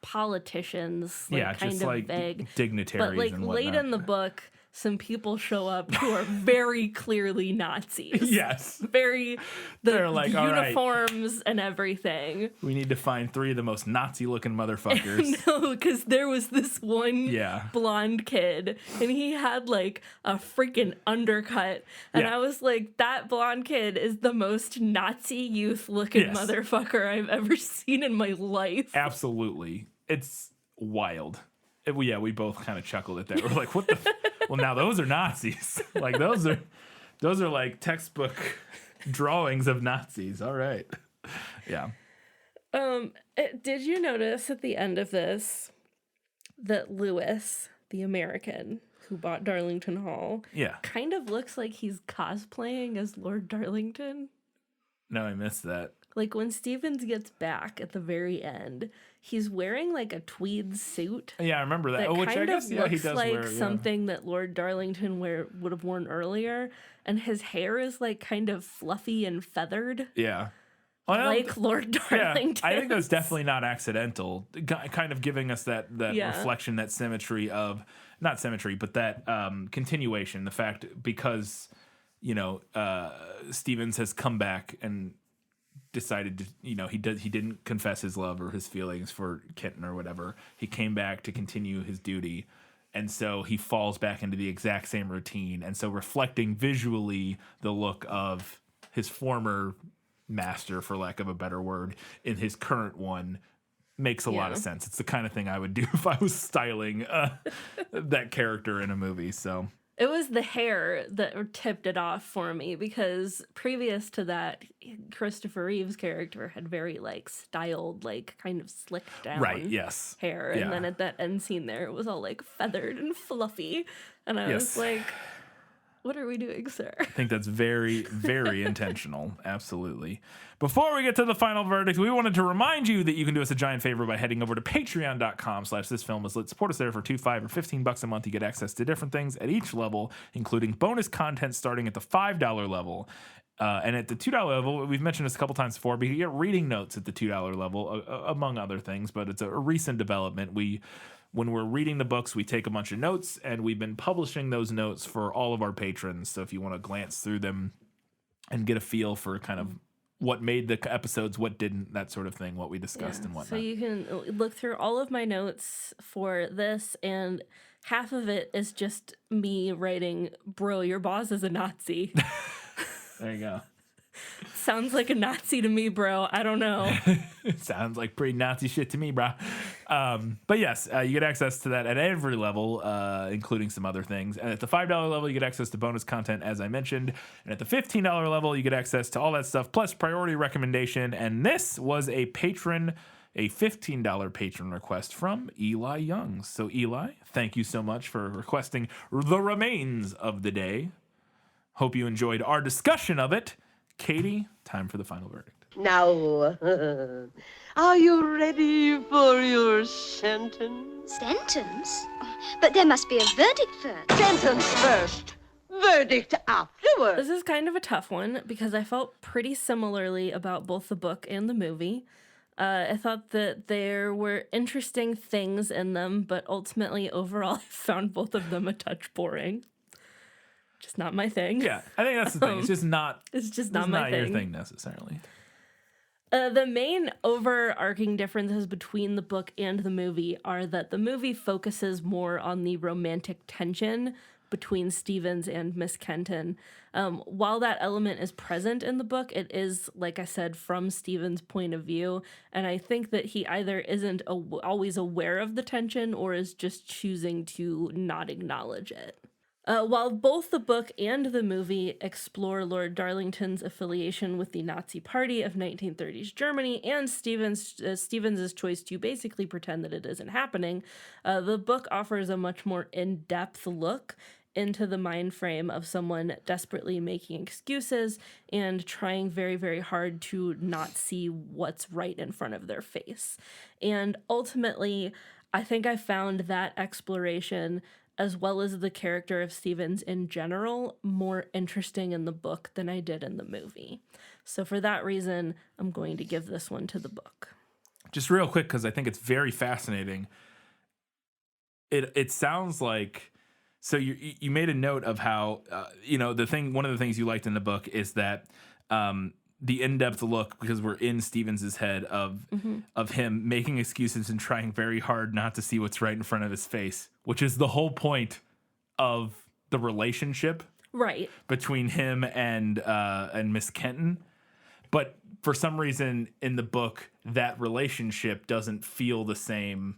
politicians, like, kind just of like vague dignitaries. But like and late whatnot. in the book, some people show up who are very clearly Nazis. Yes. Very They're like, all right, uniforms and everything. we need to find 3 of the most Nazi-looking motherfuckers. No, because there was this one Yeah. blonde kid, and he had like a freaking undercut, and Yeah. I was like, that blonde kid is the most Nazi youth-looking Yes. motherfucker I've ever seen in my life. Absolutely. It's wild. We both kind of chuckled at that. We're like, what the? Well, now those are Nazis. Like those are like textbook drawings of Nazis. All right. Yeah. Did you notice at the end of this that Lewis, the American who bought Darlington Hall, kind of looks like he's cosplaying as Lord Darlington? No, I missed that. Like when Stevens gets back at the very end, he's wearing like a tweed suit. Yeah, I remember that. That Which kind I guess of he looks does like wear. something that Lord Darlington would have worn earlier, and his hair is like kind of fluffy and feathered. Yeah. Well, Like Lord Darlington. I think that's definitely not accidental. Kind of giving us that reflection, that symmetry of not symmetry, but that continuation. The fact because Stevens has come back and decided to, he didn't confess his love or his feelings for Kenton or whatever. He came back to continue his duty. And so he falls back into the exact same routine. And so reflecting visually the look of his former master, for lack of a better word, in his current one makes a lot of sense. It's the kind of thing I would do if I was styling that character in a movie. So it was the hair that tipped it off for me, because previous to that, Christopher Reeve's character had very like styled, like kind of slicked down hair. And then at that end scene there, it was all like feathered and fluffy. And I was like, what are we doing, sir? I think that's very, very intentional. Absolutely. Before we get to the final verdict, we wanted to remind you that you can do us a giant favor by heading over to patreon.com/thisfilmislit. Support us there for $2, $5, or $15 a month. You get access to different things at each level, including bonus content starting at the $5 level. And at the $2 level, we've mentioned this a couple times before, but you get reading notes at the $2 level, among other things. But it's a recent development. When we're reading the books, we take a bunch of notes, and we've been publishing those notes for all of our patrons. So if you want to glance through them and get a feel for kind of what made the episodes, what didn't, that sort of thing, what we discussed and whatnot. So you can look through all of my notes for this, and half of it is just me writing, "Bro, your boss is a Nazi." There you go. Sounds like a Nazi to me, bro. I don't know. Sounds like pretty Nazi shit to me, bro. But yes, you get access to that at every level, including some other things. And at the $5 level, you get access to bonus content, as I mentioned. And at the $15 level, you get access to all that stuff, plus priority recommendation. And this was a $15 patron request from Eli Young. So Eli, thank you so much for requesting The Remains of the Day. Hope you enjoyed our discussion of it. Katie, time for the final verdict. Now, are you ready for your sentence? Sentence? But there must be a verdict first. Sentence first, verdict afterwards. This is kind of a tough one, because I felt pretty similarly about both the book and the movie. I thought that there were interesting things in them, but ultimately, overall, I found both of them a touch boring. Just not my thing. Yeah, I think that's the thing. It's just not. It's just not my thing. Your thing necessarily. The main overarching differences between the book and the movie are that the movie focuses more on the romantic tension between Stevens and Miss Kenton. While that element is present in the book, it is, like I said, from Stevens' point of view. And I think that he either isn't always aware of the tension or is just choosing to not acknowledge it. While both the book and the movie explore Lord Darlington's affiliation with the Nazi Party of 1930s Germany and Stevens' choice to basically pretend that it isn't happening, the book offers a much more in-depth look into the mind frame of someone desperately making excuses and trying very, very hard to not see what's right in front of their face. And ultimately, I think I found that exploration, as well as the character of Stevens in general, more interesting in the book than I did in the movie. So for that reason, I'm going to give this one to the book. Just real quick, because I think it's very fascinating. It sounds like, so you made a note of how one of the things you liked in the book is that the in-depth look, because we're in Stevens' head of him making excuses and trying very hard not to see what's right in front of his face, which is the whole point of the relationship between him and Miss Kenton. But for some reason in the book, that relationship doesn't feel the same.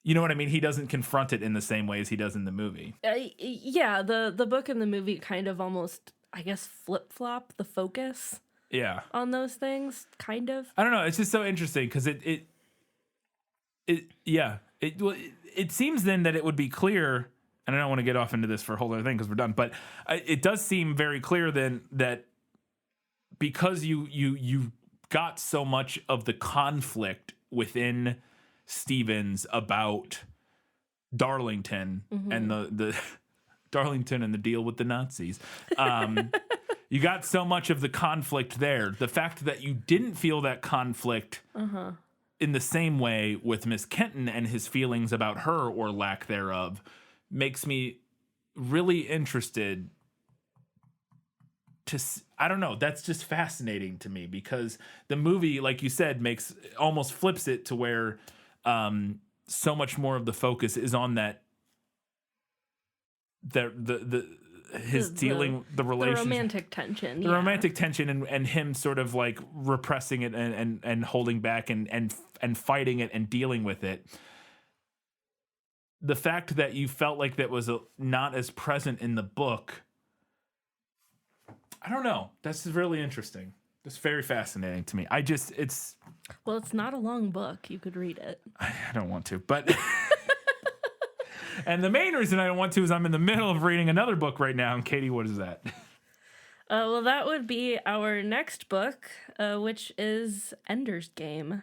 You know what I mean? He doesn't confront it in the same way as he does in the movie. Yeah, the book and the movie kind of almost, I guess, flip-flop the focus. Yeah. On those things, kind of. I don't know. It's just so interesting because it seems then that it would be clear, and I don't want to get off into this for a whole other thing because we're done, but it does seem very clear then that because you got so much of the conflict within Stevens about Darlington and the Darlington and the deal with the Nazis. You got so much of the conflict there. The fact that you didn't feel that conflict in the same way with Miss Kenton and his feelings about her or lack thereof makes me really interested to I don't know. That's just fascinating to me because the movie, like you said, almost flips it to where so much more of the focus is on that dealing the relationship, the romantic tension, the romantic tension, and him sort of like repressing it and holding back and fighting it and dealing with it. The fact that you felt like that was not as present in the book, I don't know. That's really interesting. It's very fascinating to me. It's not a long book. You could read it. I don't want to, but. And the main reason I don't want to is I'm in the middle of reading another book right now. And Katie, what is that? Well, that would be our next book, which is Ender's Game.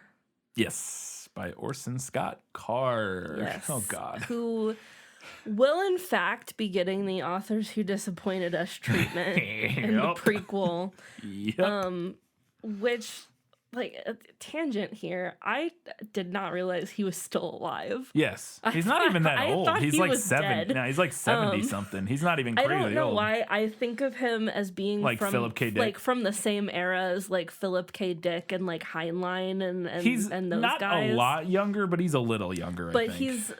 Yes, by Orson Scott Card. Yes. Oh, God. Who will, in fact, be getting the Authors Who Disappointed Us treatment in the prequel. Yep. Which, like, a tangent here, I did not realize he was still alive. Yes. He's not even that old. He's he like was 70. dead. No, he's like 70 something. He's not even crazy old. I don't know why I think of him as being like from Philip K. Dick. like from the same era as like Philip K. Dick and like Heinlein and he's and those not guys. a lot younger, but he's a little younger. But I think. he's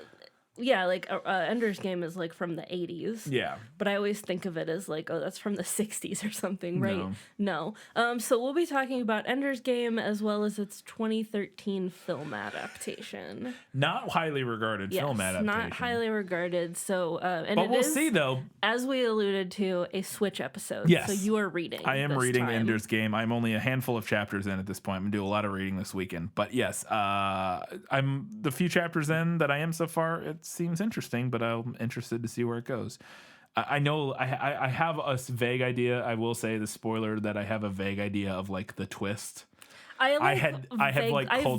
like Ender's Game is like from the 80s. Yeah. But I always think of it as like, oh, that's from the 60s or something, right? No. So we'll be talking about Ender's Game as well as its 2013 film adaptation. Not highly regarded film adaptation. Not highly regarded. So, but we'll see though. As we alluded to, a Switch episode. Yes. So you are reading. I am reading time. Ender's Game. I'm only a handful of chapters in at this point. I'm gonna do a lot of reading this weekend. But yes, I'm the few chapters in that I am so far. It seems interesting, but I'm interested to see where it goes. I know I have a vague idea. I will say the spoiler that I have a vague idea of like the twist. I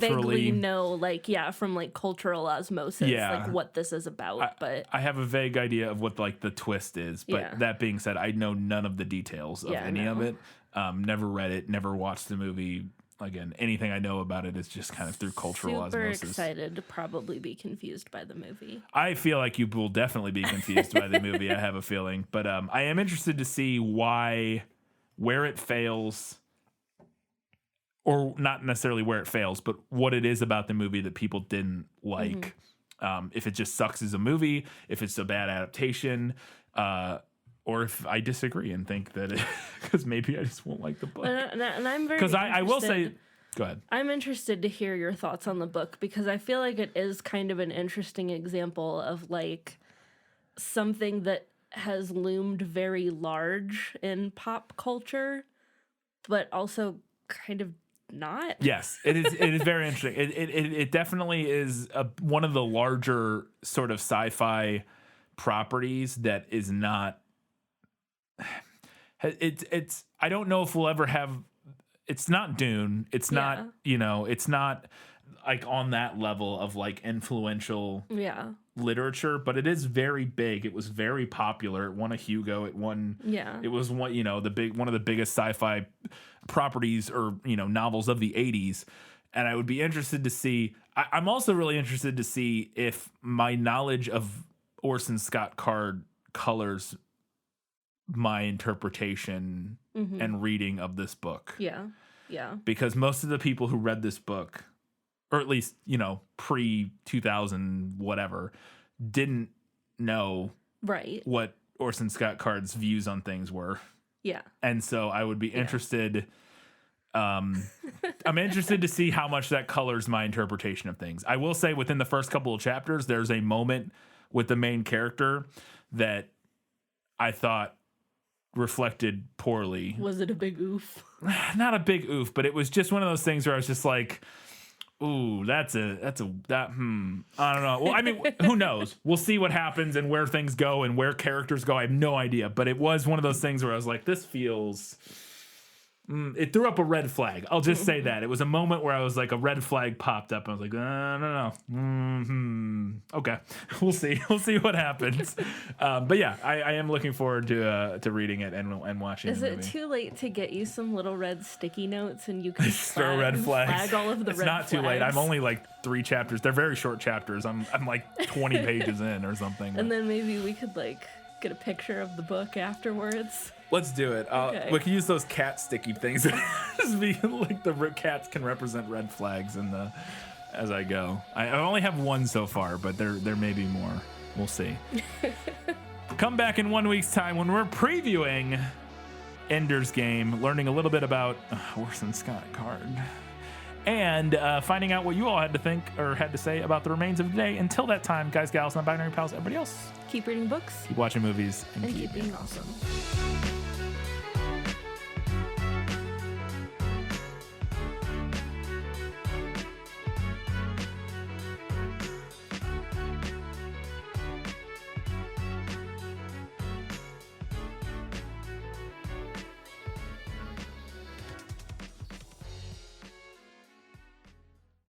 vaguely know like from like cultural osmosis like what this is about, but I have a vague idea of what like the twist is. But that being said, I know none of the details of any of it. Never read it, never watched the movie. Again, anything I know about it is just kind of through cultural osmosis. Super excited to probably be confused by the movie. I feel like you will definitely be confused by the movie. I have a feeling, but I am interested to see where it fails, or not necessarily where it fails, but what it is about the movie that people didn't like. If it just sucks as a movie, if it's a bad adaptation, or if I disagree and think that because maybe I just won't like the book. And I'm very because I will say, go ahead. I'm interested to hear your thoughts on the book because I feel like it is kind of an interesting example of like something that has loomed very large in pop culture, but also kind of not. Yes, it is. It is very interesting. It definitely is one of the larger sort of sci-fi properties that is not. It's I don't know if we'll ever have. It's not Dune. It's not it's not like on that level of like influential literature, but it is very big. It was very popular. It won a Hugo. It won. It was one one of the biggest sci-fi properties or novels of the 80s. And I would be interested to see. I'm also really interested to see if my knowledge of Orson Scott Card colors my interpretation and reading of this book. Yeah. Because most of the people who read this book, or at least, pre 2000 whatever, didn't know what Orson Scott Card's views on things were. Yeah. And so I would be interested I'm interested to see how much that colors my interpretation of things. I will say within the first couple of chapters there's a moment with the main character that I thought reflected poorly. Was it a big oof? Not a big oof, but it was just one of those things where I was just like, ooh, I don't know. Well, I mean, who knows? We'll see what happens and where things go and where characters go. I have no idea, but it was one of those things where I was like, this feels... it threw up a red flag. I'll just say that. It was a moment where I was like, a red flag popped up. I was like, I don't know. Okay, we'll see. We'll see what happens. But yeah, I am looking forward to reading it and watching. Is the it movie. too late to get you some little red sticky notes and you can throw red flags? Flag all of the it's red not flags. too late. I'm only like 3 chapters. They're very short chapters. I'm like 20 pages in or something. And then maybe we could like get a picture of the book afterwards. Let's do it. Okay. We can use those cat sticky things. Just be like the cats can represent red flags as I go. I only have one so far, but there may be more. We'll see. Come back in 1 week's time when we're previewing Ender's Game, learning a little bit about Orson Scott Card, and finding out what you all had to think or had to say about the remains of the day. Until that time, guys, gals, non-binary pals, everybody else, Keep reading books. keep watching movies and And keep being awesome.